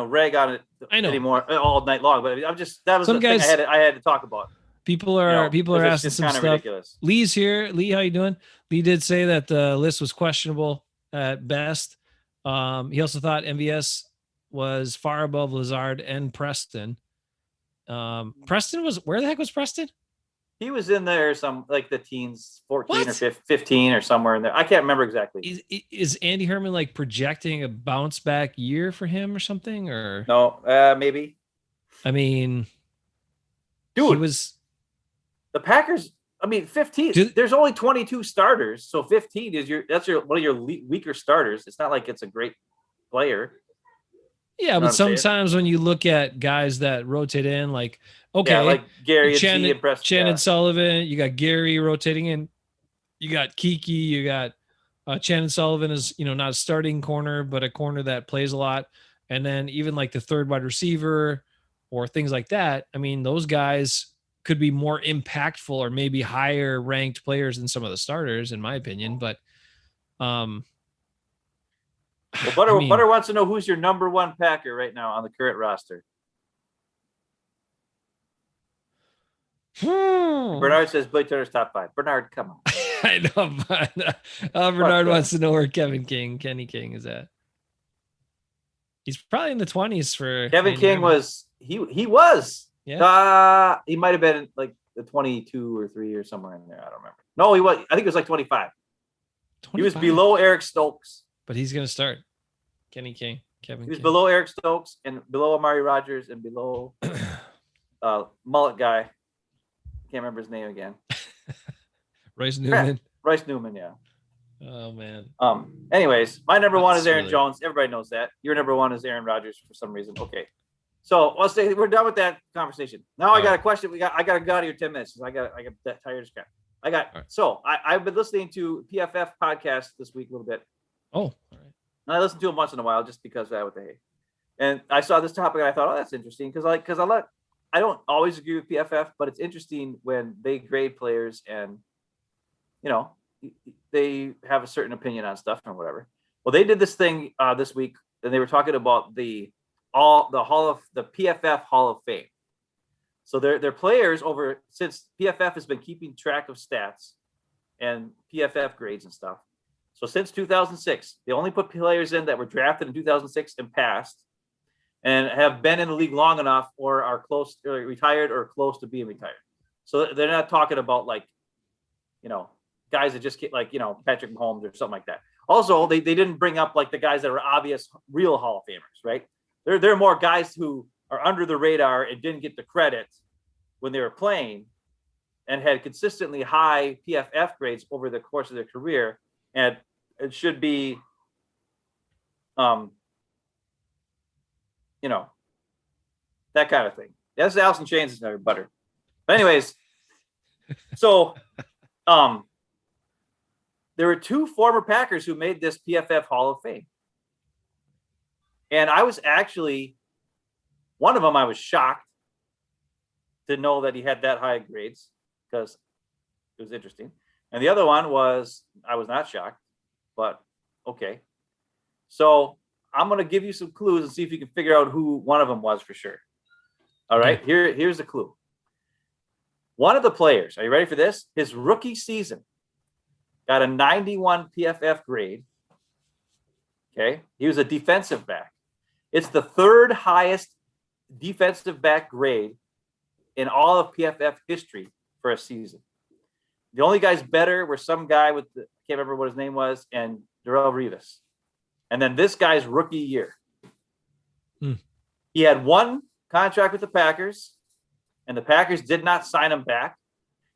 rag on it anymore all night long, but that was some the guys, thing I had to talk about. People are asking some stuff. Ridiculous. Lee's here. Lee, how you doing? Lee did say that the list was questionable at best. He also thought MVS was far above Lazard and Preston. Preston where the heck was Preston? He was in there some like the teens, 14 or 15 or somewhere in there. I can't remember exactly. Is Andy Herman like projecting a bounce back year for him or something? Or no, maybe. I mean, dude, the Packers. I mean, 15. There's only 22 starters, so 15 is one of your weaker starters. It's not like it's a great player. Yeah, but sometimes when you look at guys that rotate in, like like Gary and Shannon Sullivan, you got Gary rotating in, you got Kiki, you got Shannon Sullivan is not a starting corner, but a corner that plays a lot, and then even like the third wide receiver, or things like that. I mean, those guys could be more impactful or maybe higher ranked players than some of the starters, in my opinion. But well, Butter wants to know who's your number one Packer right now on the current roster. Bernard says Blake Turner's top 5. Bernard, come on. I know, but Bernard wants to know where Kenny King is at. He's probably in the 20s for Kevin King. Was he was. Yeah. He might have been like the 22 or 3 or somewhere in there. I don't remember. No, he was. I think it was like 25. 25. He was below Eric Stokes. But he's going to start. Kenny King. Kevin He was King. below Eric Stokes and below Amari Rogers and below mullet guy. Can't remember his name again. Royce Newman. Royce Newman, yeah. Oh man. Anyways, my number one is Aaron really... Jones. Everybody knows that. Your number one is Aaron Rodgers for some reason. Okay. So let's say we're done with that conversation. Now I got a question. I got to go out of here 10 minutes. I got that tired as crap. So I've been listening to PFF podcast this week a little bit. Oh, all right. And I listen to them once in a while just because what they hate. And I saw this topic and I thought, oh, that's interesting because I don't always agree with PFF, but it's interesting when they grade players and they have a certain opinion on stuff or whatever. Well, they did this thing this week, and they were talking about the PFF Hall of Fame. So their players since PFF has been keeping track of stats and PFF grades and stuff. So since 2006, they only put players in that were drafted in 2006 and passed, and have been in the league long enough or are close or retired or close to being retired. So they're not talking about guys that just get Patrick Mahomes or something like that. Also, they didn't bring up the guys that are obvious real Hall of Famers, right? They're more guys who are under the radar and didn't get the credit when they were playing and had consistently high PFF grades over the course of their career. And it should be, that kind of thing. That's Allison Chains is never butter. But anyways, so there were 2 former Packers who made this PFF Hall of Fame. And I was actually, one of them I was shocked to know that he had that high grades because it was interesting. And the other one was, I was not shocked, but okay. So I'm going to give you some clues and see if you can figure out who one of them was for sure. All right, here's the clue. One of the players, are you ready for this? His rookie season got a 91 PFF grade. Okay, he was a defensive back. It's the 3rd highest defensive back grade in all of PFF history for a season. The only guys better were some guy I can't remember what his name was, and Darrelle Revis. And then this guy's rookie year. He had 1 contract with the Packers, and the Packers did not sign him back.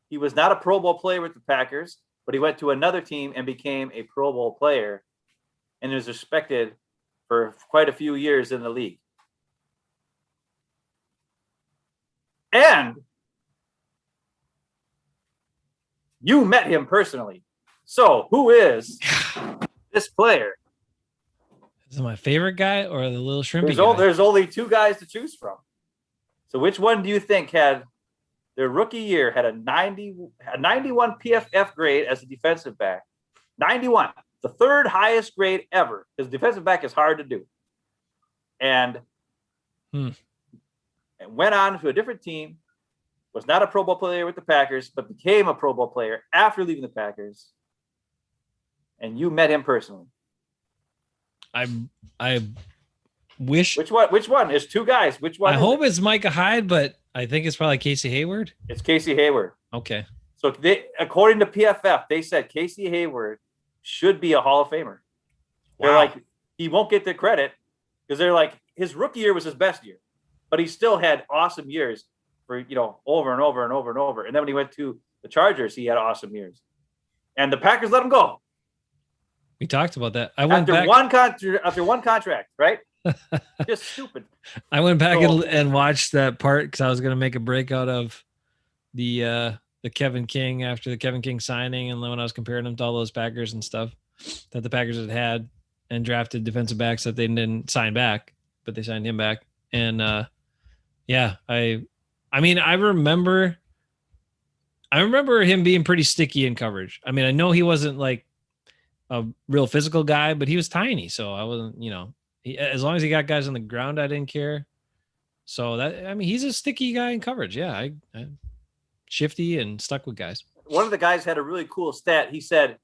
He was not a Pro Bowl player with the Packers, but he went to another team and became a Pro Bowl player and was respected for quite a few years in the league. And you met him personally. So who is this player? Is it my favorite guy or the little shrimpy guy? There's only 2 guys to choose from. So which one do you think had their rookie year had a 91 PFF grade as a defensive back? 91, the 3rd highest grade ever, because defensive back is hard to do. And went on to a different team, was not a Pro Bowl player with the Packers, but became a Pro Bowl player after leaving the Packers. And you met him personally. I wish. Which one? There's 2 guys. Which one? I hope it's Micah Hyde, but I think it's probably Casey Hayward. It's Casey Hayward. Okay. So according to PFF, they said Casey Hayward should be a Hall of Famer. They're like, he won't get the credit because they're like, his rookie year was his best year, but he still had awesome years for, over and over and over and over. And then when he went to the Chargers, he had awesome years. And the Packers let him go. We talked about that. After one contract, right? Just stupid. I went back and watched that part because I was going to make a breakout of the Kevin King after the Kevin King signing, and when I was comparing him to all those Packers and stuff that the Packers had and drafted defensive backs that they didn't sign back, but they signed him back. And Yeah, I mean, I remember him being pretty sticky in coverage. I mean, I know he wasn't like a real physical guy, but he was tiny, so I wasn't, as long as he got guys on the ground, I didn't care. So that, I mean, he's a sticky guy in coverage. Yeah, I shifty and stuck with guys. One of the guys had a really cool stat. He said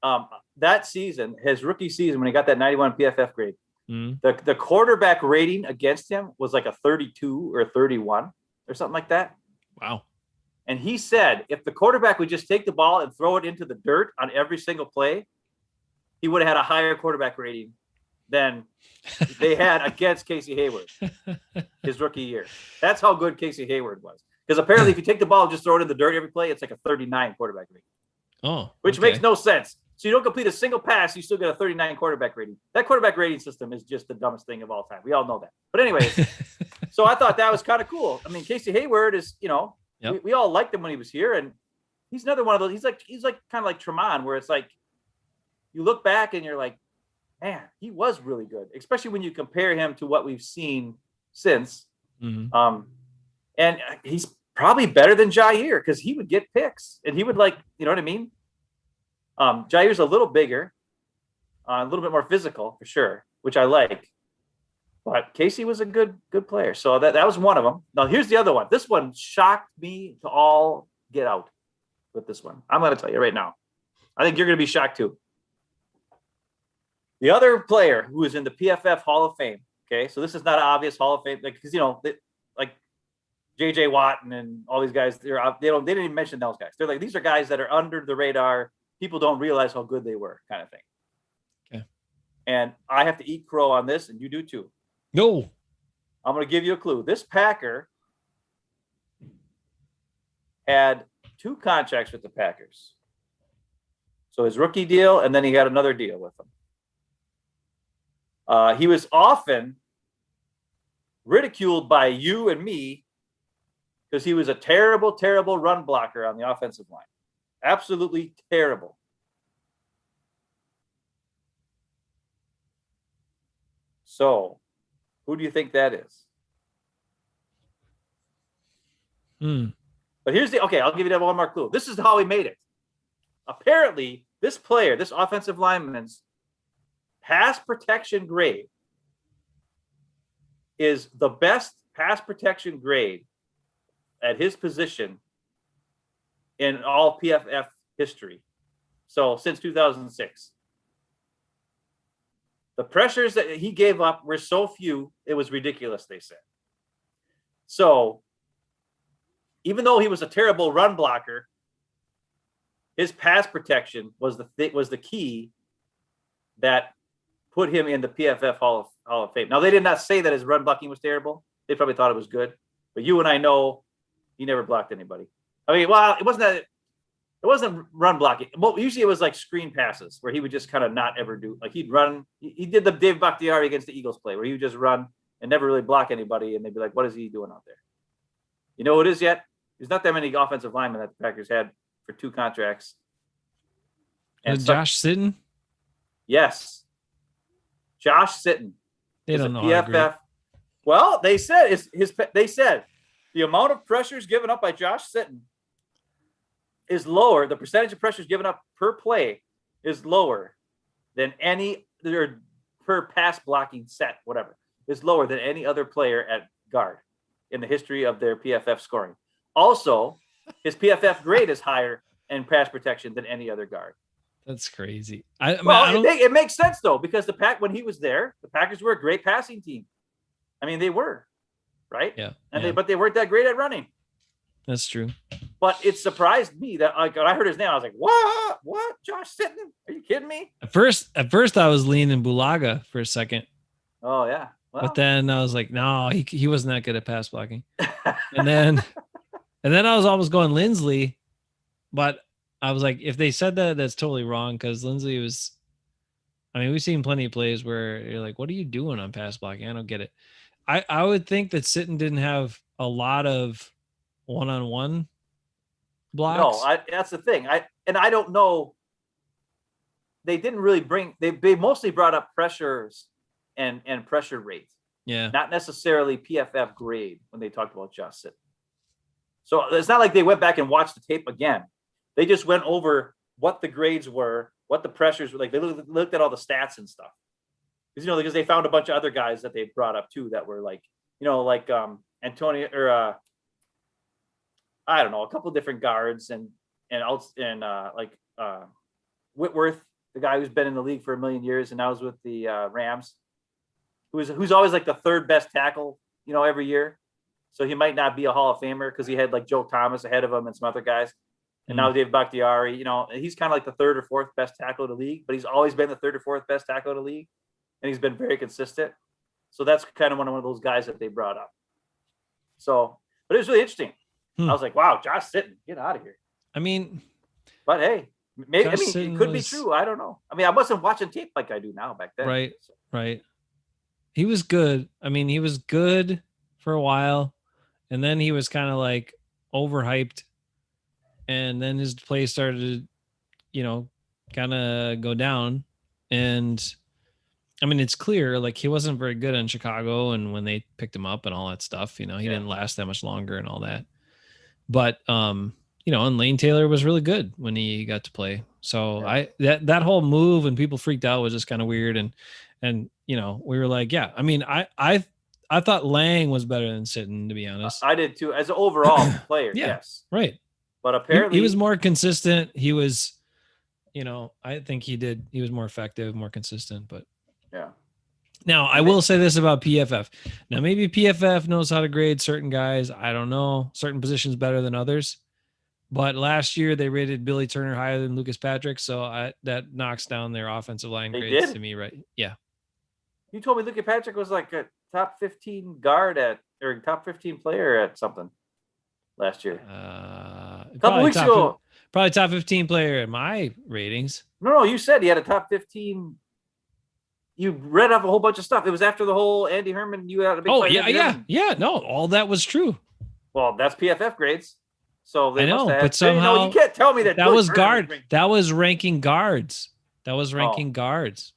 that season, his rookie season, when he got that 91 PFF grade, the quarterback rating against him was like a 32 or 31 or something like that. Wow. And he said if the quarterback would just take the ball and throw it into the dirt on every single play, he would have had a higher quarterback rating than they had against Casey Hayward his rookie year. That's how good Casey Hayward was. Because apparently if you take the ball and just throw it in the dirt every play, it's like a 39 quarterback rating. Oh, which makes no sense. So you don't complete a single pass, you still get a 39 quarterback rating. That quarterback rating system is just the dumbest thing of all time. We all know that. But anyways, so I thought that was kind of cool. I mean, Casey Hayward is, we all liked him when he was here, and he's another one of those. He's like kind of like Tremont, where it's like you look back and you're like, man, he was really good, especially when you compare him to what we've seen since. And he's probably better than Jair because he would get picks and he would you know what I mean? Jair's a little bigger, a little bit more physical for sure, which I like. But Casey was a good player. So that was one of them. Now here's the other one. This one shocked me to all get out with this one. I'm going to tell you right now. I think you're going to be shocked too. The other player who is in the PFF Hall of Fame. Okay, so this is not an obvious Hall of Fame because like JJ Watt and all these guys. They didn't even mention those guys. They're like these are guys that are under the radar. People don't realize how good they were, kind of thing. Okay. And I have to eat crow on this, and you do too. No. I'm going to give you a clue. This Packer had 2 contracts with the Packers. So his rookie deal, and then he had another deal with them. He was often ridiculed by you and me because he was a terrible, terrible run blocker on the offensive line. Absolutely terrible. So, who do you think that is? But here's I'll give you that one more clue. This is how he made it. Apparently, this player, this offensive lineman's pass protection grade is the best pass protection grade at his position in all PFF history. So since 2006. The pressures that he gave up were so few, it was ridiculous, they said. So even though he was a terrible run blocker, his pass protection was the key that put him in the PFF Hall of Fame. Now, they did not say that his run blocking was terrible. They probably thought it was good. But you and I know he never blocked anybody. I mean, well, it wasn't run blocking. Well, usually it was like screen passes where he would just kind of not ever do. Like he'd run. He did the Dave Bakhtiari against the Eagles play where he would just run and never really block anybody. And they'd be like, what is he doing out there? You know who it is yet? There's not that many offensive linemen that the Packers had for 2 contracts. And Josh Sitton? Yes. Josh Sitton. They don't know PFF. Well, they said they said the amount of pressures given up by Josh Sitton is lower. The percentage of pressures given up per play is lower than per pass blocking set, whatever, is lower than any other player at guard in the history of their PFF scoring. Also, his PFF grade is higher in pass protection than any other guard. That's crazy. It makes sense though, because when he was there, the Packers were a great passing team. I mean, they were, right? Yeah. But they weren't that great at running. That's true. But it surprised me that when I heard his name, I was like, "What? What? Josh Sitton? Are you kidding me?" At first, I was leaning Bulaga for a second. Oh yeah. Well, but then I was like, no, he wasn't that good at pass blocking. and then I was almost going Lindsley, but I was like, if they said that, that's totally wrong because Lindsley was. I mean, we've seen plenty of plays where you're like, what are you doing on pass blocking? I don't get it. I would think that Sitton didn't have a lot of one-on-one blocks. No, that's the thing. I don't know. They didn't really they mostly brought up pressures and pressure rates. Yeah. not necessarily PFF grade when they talked about Josh Sitton. So it's not like they went back and watched the tape again. They just went over what the grades were, what the pressures were like. They looked at all the stats and stuff. Because they found a bunch of other guys that they brought up too that were like, Antonio or I don't know, a couple of different guards and Whitworth, the guy who's been in the league for a million years and now is with the Rams, who's always like the third best tackle, every year. So he might not be a Hall of Famer because he had like Joe Thomas ahead of him and some other guys. And now Dave Bakhtiari, he's kind of like the third or fourth best tackle of the league, but he's always been the third or fourth best tackle of the league. And he's been very consistent. So that's kind of one of those guys that they brought up. So, but it was really interesting. I was like, wow, Josh Sitton, get out of here. I mean, but hey, maybe it could be true. I don't know. I mean, I wasn't watching tape like I do now back then. Right. So. Right. He was good. I mean, he was good for a while, and then he was kind of like overhyped, and then his play started to, kind of go down. And I mean, it's clear like he wasn't very good in Chicago, and when they picked him up and all that stuff, he didn't last that much longer and all that. But and Lane Taylor was really good when he got to play. So that whole move and people freaked out was just kind of weird. And we were like, yeah, I mean, I thought Lang was better than Sitton, to be honest. I did too, as an overall player. Yes. Right. But apparently he was more consistent. He was, I think he was more effective, more consistent, but yeah. Now, I will say this about PFF. Now, maybe PFF knows how to grade certain guys. I don't know. Certain positions better than others. But last year, they rated Billy Turner higher than Lucas Patrick. So that knocks down their offensive line grades to me, right? Yeah. You told me Lucas Patrick was like a top 15 guard or top 15 player at something last year. A couple weeks ago. Probably top 15 player in my ratings. No, you said he had a top 15. You read off a whole bunch of stuff. It was after the whole Andy Herman. You had a big fight. Yeah. No, all that was true. Well, that's PFF grades. So they I know, must have, but somehow you can't tell me that was guard. That was ranking guards. Guards.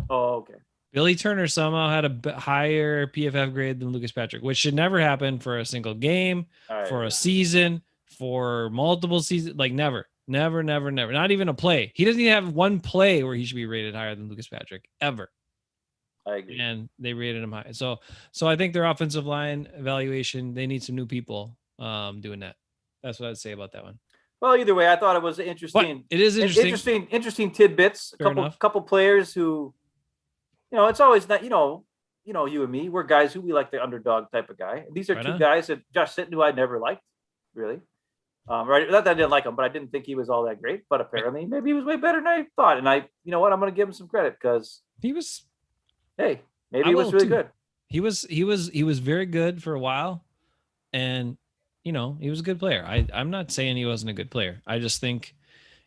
Oh, okay. Billy Turner somehow had a higher PFF grade than Lucas Patrick, which should never happen for a single game, for a season, for multiple seasons. Like never. Not even a play. He doesn't even have one play where he should be rated higher than Lucas Patrick ever. I agree. And they rated him high. So I think their offensive line evaluation, they need some new people doing that. That's what I'd say about that one. Well, either way, I thought it was interesting. But it is interesting. Interesting tidbits. Fair couple players who, it's always not, you and me, we're guys who we like the underdog type of guy. These are two guys that Josh Sitton, who I never liked, really. Right. Not that I didn't like him, but I didn't think he was all that great. But apparently, maybe he was way better than I thought. And you know what? I'm going to give him some credit because he was. Hey, maybe he was really good. He was very good for a while, and he was a good player. I'm not saying he wasn't a good player. I just think,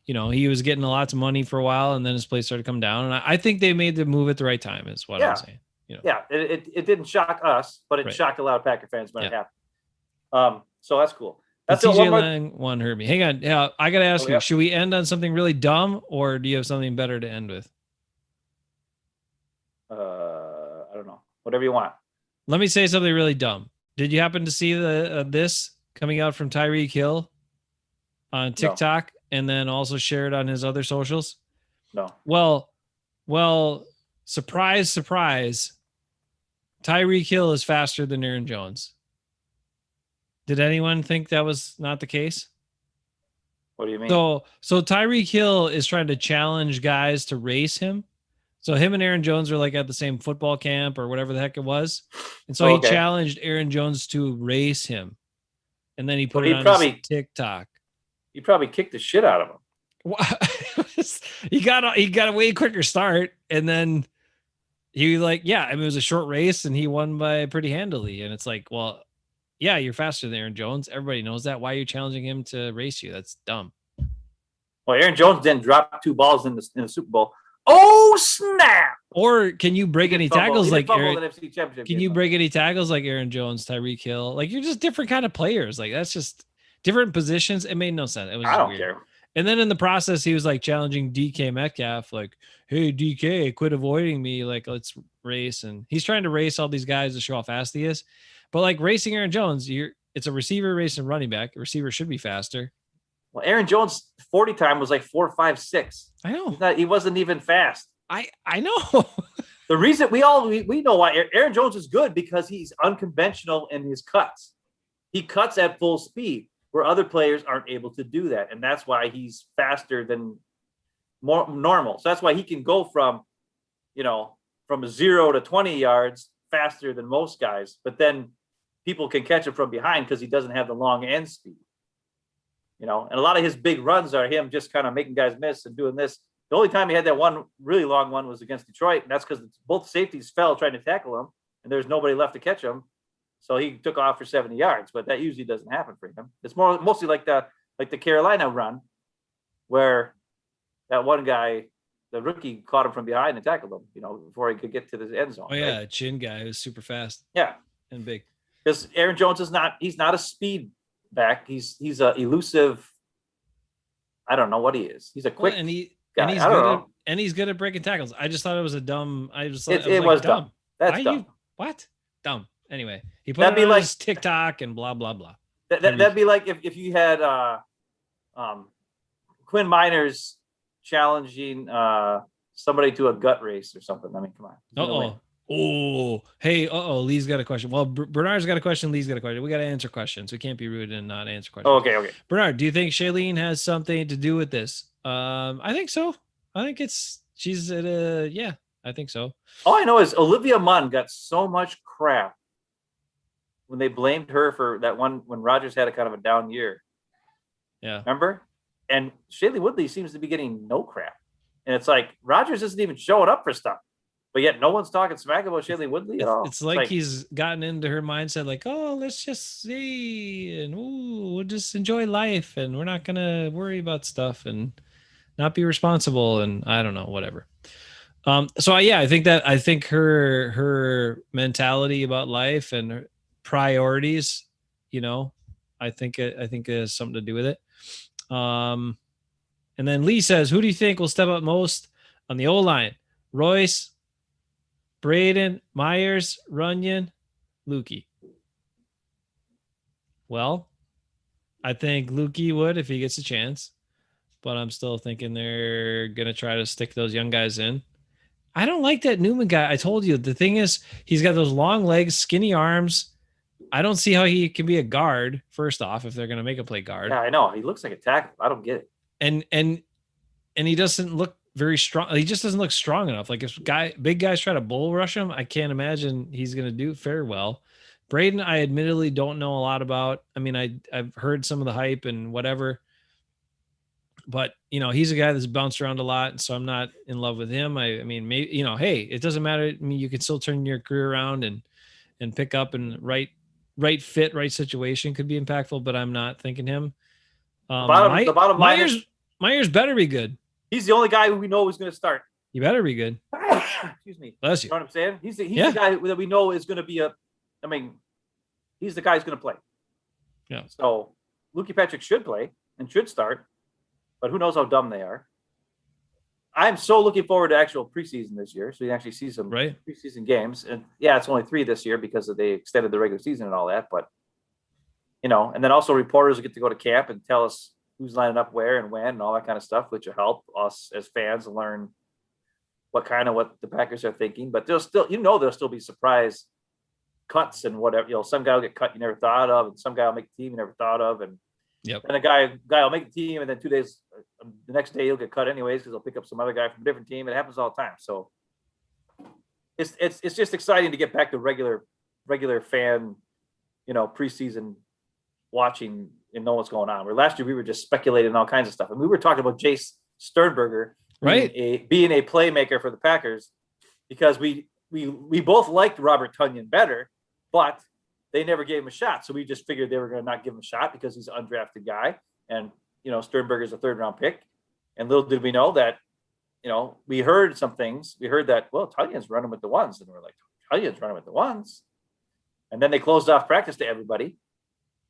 he was getting lots of money for a while, and then his play started to come down. And I think they made the move at the right time. Is what I'm saying. Yeah, it didn't shock us, but it shocked a lot of Packer fans when it happened. So that's cool. That's TJ Lang one hurt me. Hang on. Yeah, I got to ask you, should we end on something really dumb, or do you have something better to end with? I don't know. Whatever you want. Let me say something really dumb. Did you happen to see this coming out from Tyreek Hill on TikTok and then also shared on his other socials? No. Well, surprise. Tyreek Hill is faster than Aaron Jones. Did anyone think that was not the case? What do you mean? So Tyreek Hill is trying to challenge guys to race him. So him and Aaron Jones are like at the same football camp or whatever the heck it was. And so he challenged Aaron Jones to race him. And then he put it on his TikTok. He probably kicked the shit out of him. He got a way quicker start. And then he it was a short race and he won by pretty handily. And it's like, well, yeah, you're faster than Aaron Jones. Everybody knows that. Why are you challenging him to race you? That's dumb. Well, Aaron Jones didn't drop 2 balls in the Super Bowl. Oh snap! Or can you break any tackles like Aaron? Can you break any tackles like Aaron Jones, Tyreek Hill? Like you're just different kind of players. Like that's just different positions. It made no sense. It was I don't weird. care. And then in the process, he was like challenging DK Metcalf, like, "Hey DK, quit avoiding me. Like, let's race." And he's trying to race all these guys to show how fast he is. But like racing Aaron Jones, it's a receiver racing running back. A receiver should be faster. Well, Aaron Jones' 40 time was like 4.56. I know. He wasn't even fast. I know. The reason we know why Aaron Jones is good because he's unconventional in his cuts. He cuts at full speed where other players aren't able to do that. And that's why he's faster than more normal. So that's why he can go from 0 to 20 yards faster than most guys. But then people can catch him from behind because he doesn't have the long end speed. And a lot of his big runs are him just kind of making guys miss and doing this. The only time he had that one really long one was against Detroit, and that's because both safeties fell trying to tackle him, and there's nobody left to catch him. So he took off for 70 yards, but that usually doesn't happen for him. It's mostly like the Carolina run, where that one guy, the rookie, caught him from behind and tackled him, before he could get to the end zone. Oh yeah, right? Chin guy who's super fast. Yeah, and big. Because Aaron Jones he's not a speed back. He's a elusive. I don't know what he is. He's a quick guy. And he's good at breaking tackles. I just thought it was a dumb. It was dumb. That's dumb. What? Dumb. Anyway, he put it on his TikTok and blah blah blah. That'd be like if you had Quinn Miners challenging somebody to a gut race or something. I mean, come on. Hey, Lee's got a question. Well, Bernard's got a question. Lee's got a question. We got to answer questions. We can't be rude and not answer questions. Okay. Bernard, do you think Shailene has something to do with this? I think so. I think she's at I think so. All I know is Olivia Munn got so much crap when they blamed her for that one when Rodgers had a kind of a down year. Yeah. Remember? And Shailene Woodley seems to be getting no crap. And it's like Rodgers isn't even showing up for stuff. But yet no one's talking smack about Shailene Woodley at all. It's like he's gotten into her mindset, like, oh, let's just see and we'll just enjoy life and we're not gonna worry about stuff and not be responsible and I don't know, whatever. So I think her mentality about life and her priorities, I think it has something to do with it. And then Lee says, who do you think will step up most on the O-line? Royce, Braden, Myers, Runyon, Lukey. Well, I think Lukey would if he gets a chance, but I'm still thinking they're going to try to stick those young guys in. I don't like that Newman guy. I told you, the thing is, he's got those long legs, skinny arms. I don't see how he can be a guard, first off, if they're going to make him play guard. Yeah, I know. He looks like a tackle. I don't get it. And he doesn't look very strong. He just doesn't look strong enough. Like if big guys try to bull rush him, I can't imagine he's going to do very well. Braden, I admittedly don't know a lot about. I mean, I've heard some of the hype and whatever, but he's a guy that's bounced around a lot. So I'm not in love with him. I mean, maybe, hey, it doesn't matter. I mean, you can still turn your career around and pick up and right fit, right situation could be impactful, but I'm not thinking him. The bottom line Myers better be good. He's the only guy who we know is going to start. You better be good. Excuse me. Bless you. You know what I'm saying? He's the guy that we know is going to be he's the guy who's going to play. Yeah. So Lukey Patrick should play and should start, but who knows how dumb they are. I'm so looking forward to actual preseason this year, so you can actually see some preseason games. And yeah, it's only 3 this year because they extended the regular season and all that. But and then also reporters get to go to camp and tell us who's lining up where and when and all that kind of stuff, which will help us as fans learn what the Packers are thinking. But there'll still be surprise cuts and whatever. Some guy will get cut you never thought of, and some guy will make the team you never thought of, and then a guy will make the team, and then 2 days, the next day he'll get cut anyways because they'll pick up some other guy from a different team. It happens all the time. So it's just exciting to get back to regular fan, preseason watching and know what's going on. Where last year we were just speculating all kinds of stuff, and we were talking about Jace Sternberger being a playmaker for the Packers because we both liked Robert Tonyan better, but they never gave him a shot. So we just figured they were going to not give him a shot because he's an undrafted guy, and Sternberger's a 3rd-round pick. And little did we know that, we heard some things. We heard that Tonyan's running with the ones, and we're like, Tonyan's running with the ones, and then they closed off practice to everybody.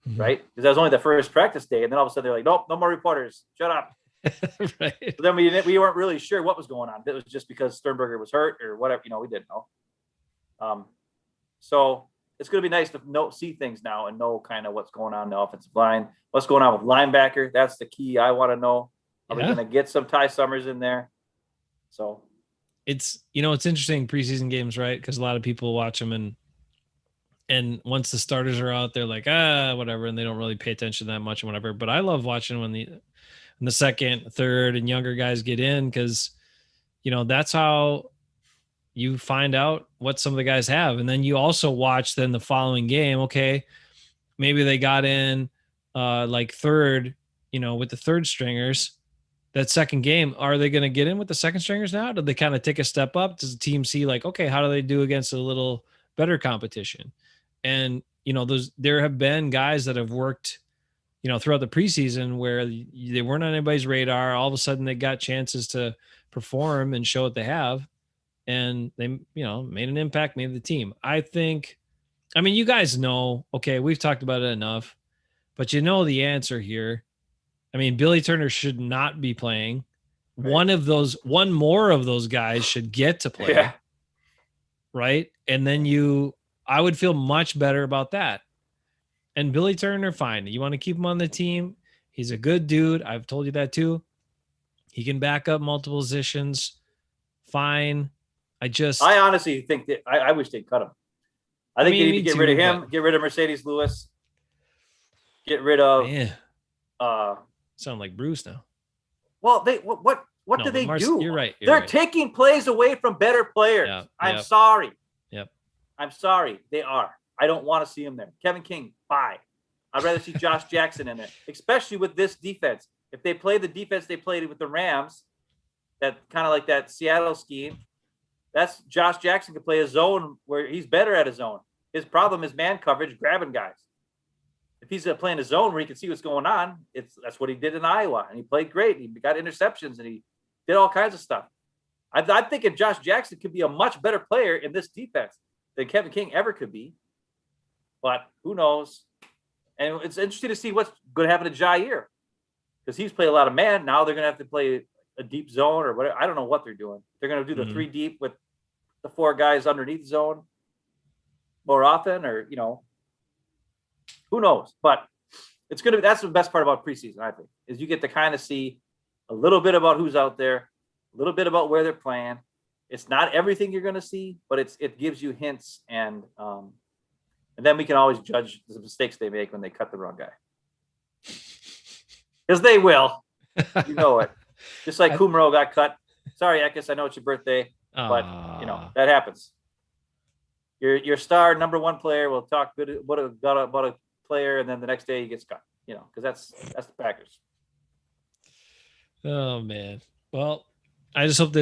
Mm-hmm. Right? Because that was only the first practice day. And then all of a sudden they're like, nope, no more reporters. Shut up. Right. But then we weren't really sure what was going on. It was just because Sternberger was hurt or whatever. We didn't know. So it's going to be nice to see things now and know kind of what's going on in the offensive line, what's going on with linebacker. That's the key I want to know. Are we going to get some Ty Summers in there? So it's interesting preseason games, right? Because a lot of people watch them and once the starters are out, they're like, whatever, and they don't really pay attention that much and whatever. But I love watching when the second, third, and younger guys get in because that's how you find out what some of the guys have. And then you also watch then the following game. Okay, maybe they got in like third, with the third stringers. That second game, are they going to get in with the second stringers now? Do they kind of take a step up? Does the team see like, okay, how do they do against a little better competition? And, there have been guys that have worked, throughout the preseason where they weren't on anybody's radar. All of a sudden they got chances to perform and show what they have. And they, made an impact, made the team. I think, you guys know, okay, we've talked about it enough, but the answer here. Billy Turner should not be playing. Right. One more of those guys should get to play. Yeah. Right. And then I would feel much better about that. And Billy Turner, fine. You want to keep him on the team. He's a good dude. I've told you that too. He can back up multiple positions. Fine. I honestly think that I wish they'd cut him. I think they need to get rid of him, get rid of Mercedes Lewis, get rid of sound like Bruce now. Well, what do they do? You're right. They're taking plays away from better players. Yep, I'm sorry. Yep. I'm sorry. They are. I don't want to see him there. Kevin King, bye. I'd rather see Josh Jackson in there, especially with this defense. If they play the defense they played with the Rams, that kind of like that Seattle scheme, that's Josh Jackson could play a zone where he's better at a zone. His problem is man coverage, grabbing guys. If he's playing a zone where he can see what's going on, that's what he did in Iowa, and he played great. He got interceptions, and he did all kinds of stuff. I'm thinking Josh Jackson could be a much better player in this defense than Kevin King ever could be, but who knows? And it's interesting to see what's going to happen to Jair because he's played a lot of man. Now they're going to have to play a deep zone or whatever. I don't know what they're doing. They're going to do the 3 deep with the 4 guys underneath zone more often, or who knows? But it's going to be, that's the best part about preseason, I think, is you get to kind of see a little bit about who's out there, a little bit about where they're playing. It's not everything you're going to see, but it gives you hints, and then we can always judge the mistakes they make when they cut the wrong guy. Because they will. You know it. Just like Kumro got cut. Sorry, Ekis, I know it's your birthday, but that happens. Your star number 1 player will talk good about a player, and then the next day he gets cut. Because that's the Packers. Oh man. Well, I just hope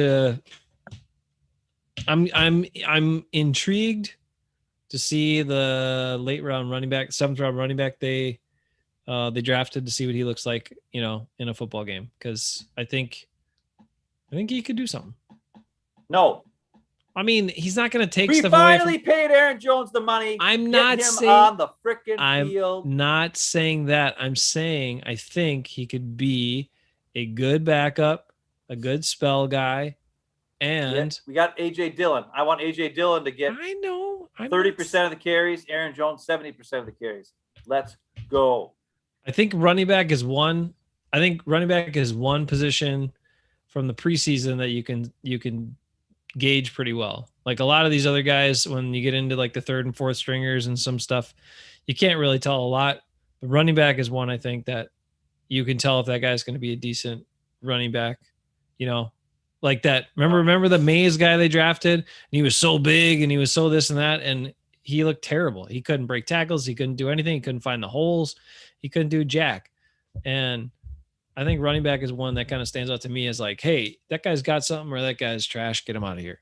I'm intrigued to see the late round running back, 7th round running back they drafted, to see what he looks like, in a football game, because I think he could do something. No. He's not going to take stuff away. We finally paid Aaron Jones the money. I'm not saying on the freaking field. I'm not saying that. I'm saying I think he could be a good backup, a good spell guy, and we got AJ Dillon. I want AJ Dillon to get 30% of the carries. Aaron Jones 70% of the carries. Let's go. I think running back is one. I think running back is one position from the preseason that you can gauge pretty well. Like a lot of these other guys, when you get into like the 3rd and 4th stringers and some stuff, you can't really tell a lot. The running back is one, I think, that you can tell if that guy's going to be a decent running back, like that. Remember the Mays guy they drafted, and he was so big and he was so this and that, and he looked terrible. He couldn't break tackles. He couldn't do anything. He couldn't find the holes. He couldn't do jack. And I think running back is one that kind of stands out to me as like, hey, that guy's got something, or that guy's trash. Get him out of here.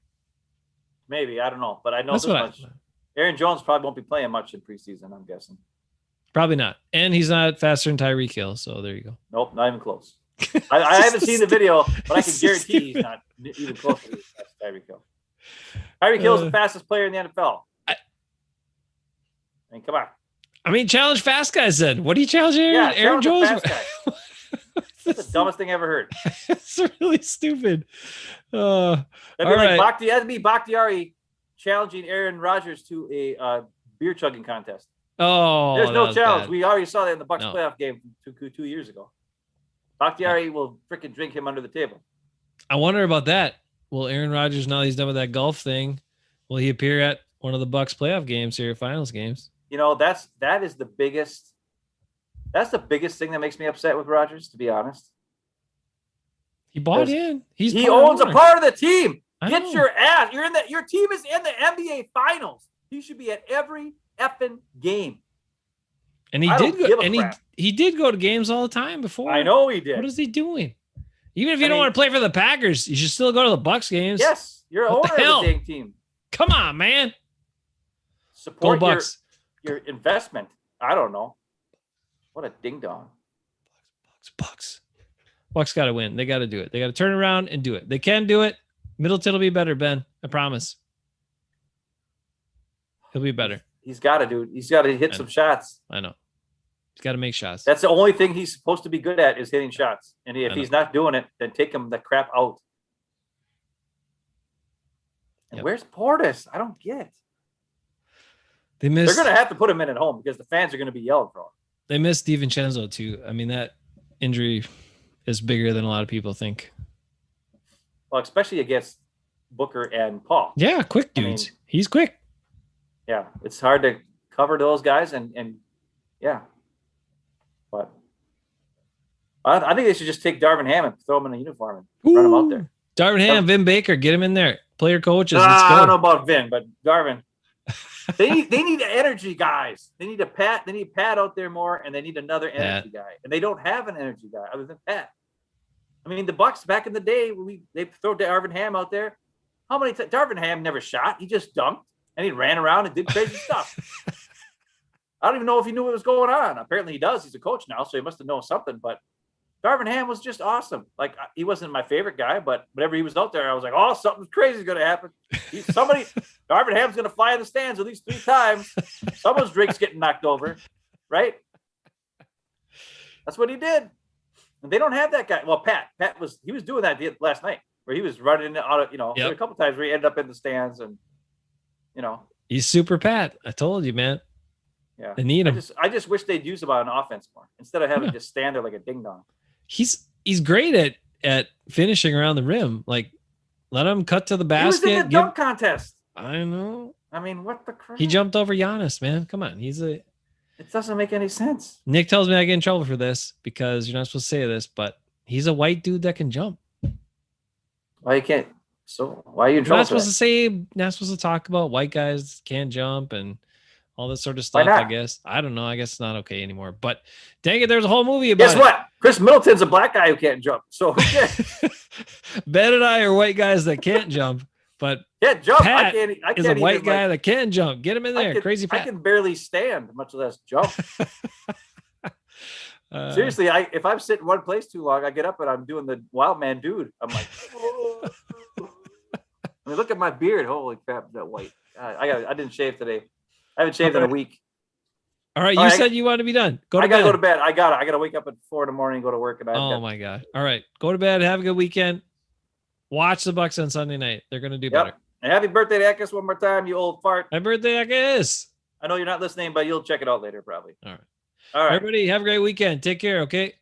Maybe. I don't know. But I know this much. Aaron Jones probably won't be playing much in preseason, I'm guessing. Probably not. And he's not faster than Tyreek Hill. So there you go. Nope. Not even close. I haven't seen the video, but I can guarantee he's not even close to Tyreek Hill. Tyreek Hill is the fastest player in the NFL. Come on. Challenge fast guys then. What do you challenge Aaron? Yeah, Aaron Jones? Fast guy. That's the dumbest thing I ever heard. It's really stupid. That'd be all like right. that'd be Bakhtiari challenging Aaron Rodgers to a beer chugging contest. Oh, There's that no was challenge. bad. We already saw that in the Bucks No. playoff game 2 years ago. Bakhtiari will freaking drink him under the table. I wonder about that. Will Aaron Rodgers, now he's done with that golf thing, will he appear at one of the Bucks playoff games here, finals games? You know, that is the biggest. That's the biggest thing that makes me upset with Rodgers, to be honest. He bought in. He owns a part of the team. I Get know. your ass. Your team is in the NBA finals. You should be at every effing game. And he I did don't go, give a and crap. he did go to games all the time before. I know he did. What is he doing? Even if you I don't mean- want to play for the Packers, you should still go to the Bucks games. Yes, you're an What the owner hell? of the dang team. Come on, man. Go Support Bucks. your investment. I don't know. What a ding dong. Bucks got to win. They got to do it. They got to turn around and do it. They can do it. Middleton will be better, Ben. I promise. He'll be better. He's got to do it. He's got to hit I some know. shots. I know. He's got to make shots. That's the only thing he's supposed to be good at is hitting shots. And if I know. he's not doing it, then take him the crap out. And Yep. where's Portis? I don't get it. They They're missed. going to have to put him in at home because the fans are going to be yelling for him. They missed DiVincenzo too. I mean, that injury is bigger than a lot of people think. Well, especially against Booker and Paul. Yeah, quick I mean- dudes. He's quick. Yeah, it's hard to cover those guys, and yeah. But I think they should just take Darvin Ham and throw him in a uniform and run him out there. Darvin Ham, Vin Baker, get him in there. Player coaches. Let's I go. don't know about Vin, but Darvin. They need energy guys. They need a Pat. They need Pat out there more, and they need another energy guy. And they don't have an energy guy other than Pat. I mean, the Bucks back in the day, they throw Darvin Ham out there. How many times? Darvin Ham never shot. He just dunked and he ran around and did crazy stuff. I don't even know if he knew what was going on. Apparently, he does. He's a coach now, so he must have known something. But Darvin Ham was just awesome. Like, he wasn't my favorite guy, but whenever he was out there, I was like, oh, something crazy is going to happen. Darvin Ham's going to fly in the stands at least 3 times. Someone's drink's getting knocked over, right? That's what he did. And they don't have that guy. Well, Pat was doing that last night where he was running out of, there were a couple times where he ended up in the stands and, He's super Pat. I told you, man. yeah. They need him. I just wish they'd use him on offense more instead of having to just stand there like a ding dong. He's great at finishing around the rim. Like, let him cut to the basket. He was in the dunk contest. I know. I mean, what the crap? He jumped over Giannis, man. Come on. It doesn't make any sense. Nick tells me I get in trouble for this because you're not supposed to say this, but he's a white dude that can jump. Why you can't? So why are you in You're not trouble? supposed to say, not supposed to talk about white guys can't jump and all this sort of stuff, not? I guess. I don't know. I guess it's not okay anymore. But dang it, there's a whole movie about Guess what? Chris Middleton's a black guy who can't jump. So who cares? it. Ben and I are white guys that can't jump, but Can't jump. Pat I can't is a white even, guy that can jump. Get him in there. I can, Crazy I Pat. can barely stand, much less jump. Seriously, if I'm sitting one place too long, I get up and I'm doing the wild man dude. I'm like, I mean, look at my beard. Holy crap, that white. I didn't shave today. I haven't shaved in a week. All right, All you right, said you want to be done. Go to I gotta bed. go to bed. I gotta wake up at 4 in the morning and go to work. And Oh my god! All right, go to bed. Have a good weekend. Watch the Bucks on Sunday night. They're gonna do better. And happy birthday to Eckes one more time, you old fart. My birthday, I guess. I know you're not listening, but you'll check it out later, probably. All right. All right. Everybody, have a great weekend. Take care. Okay.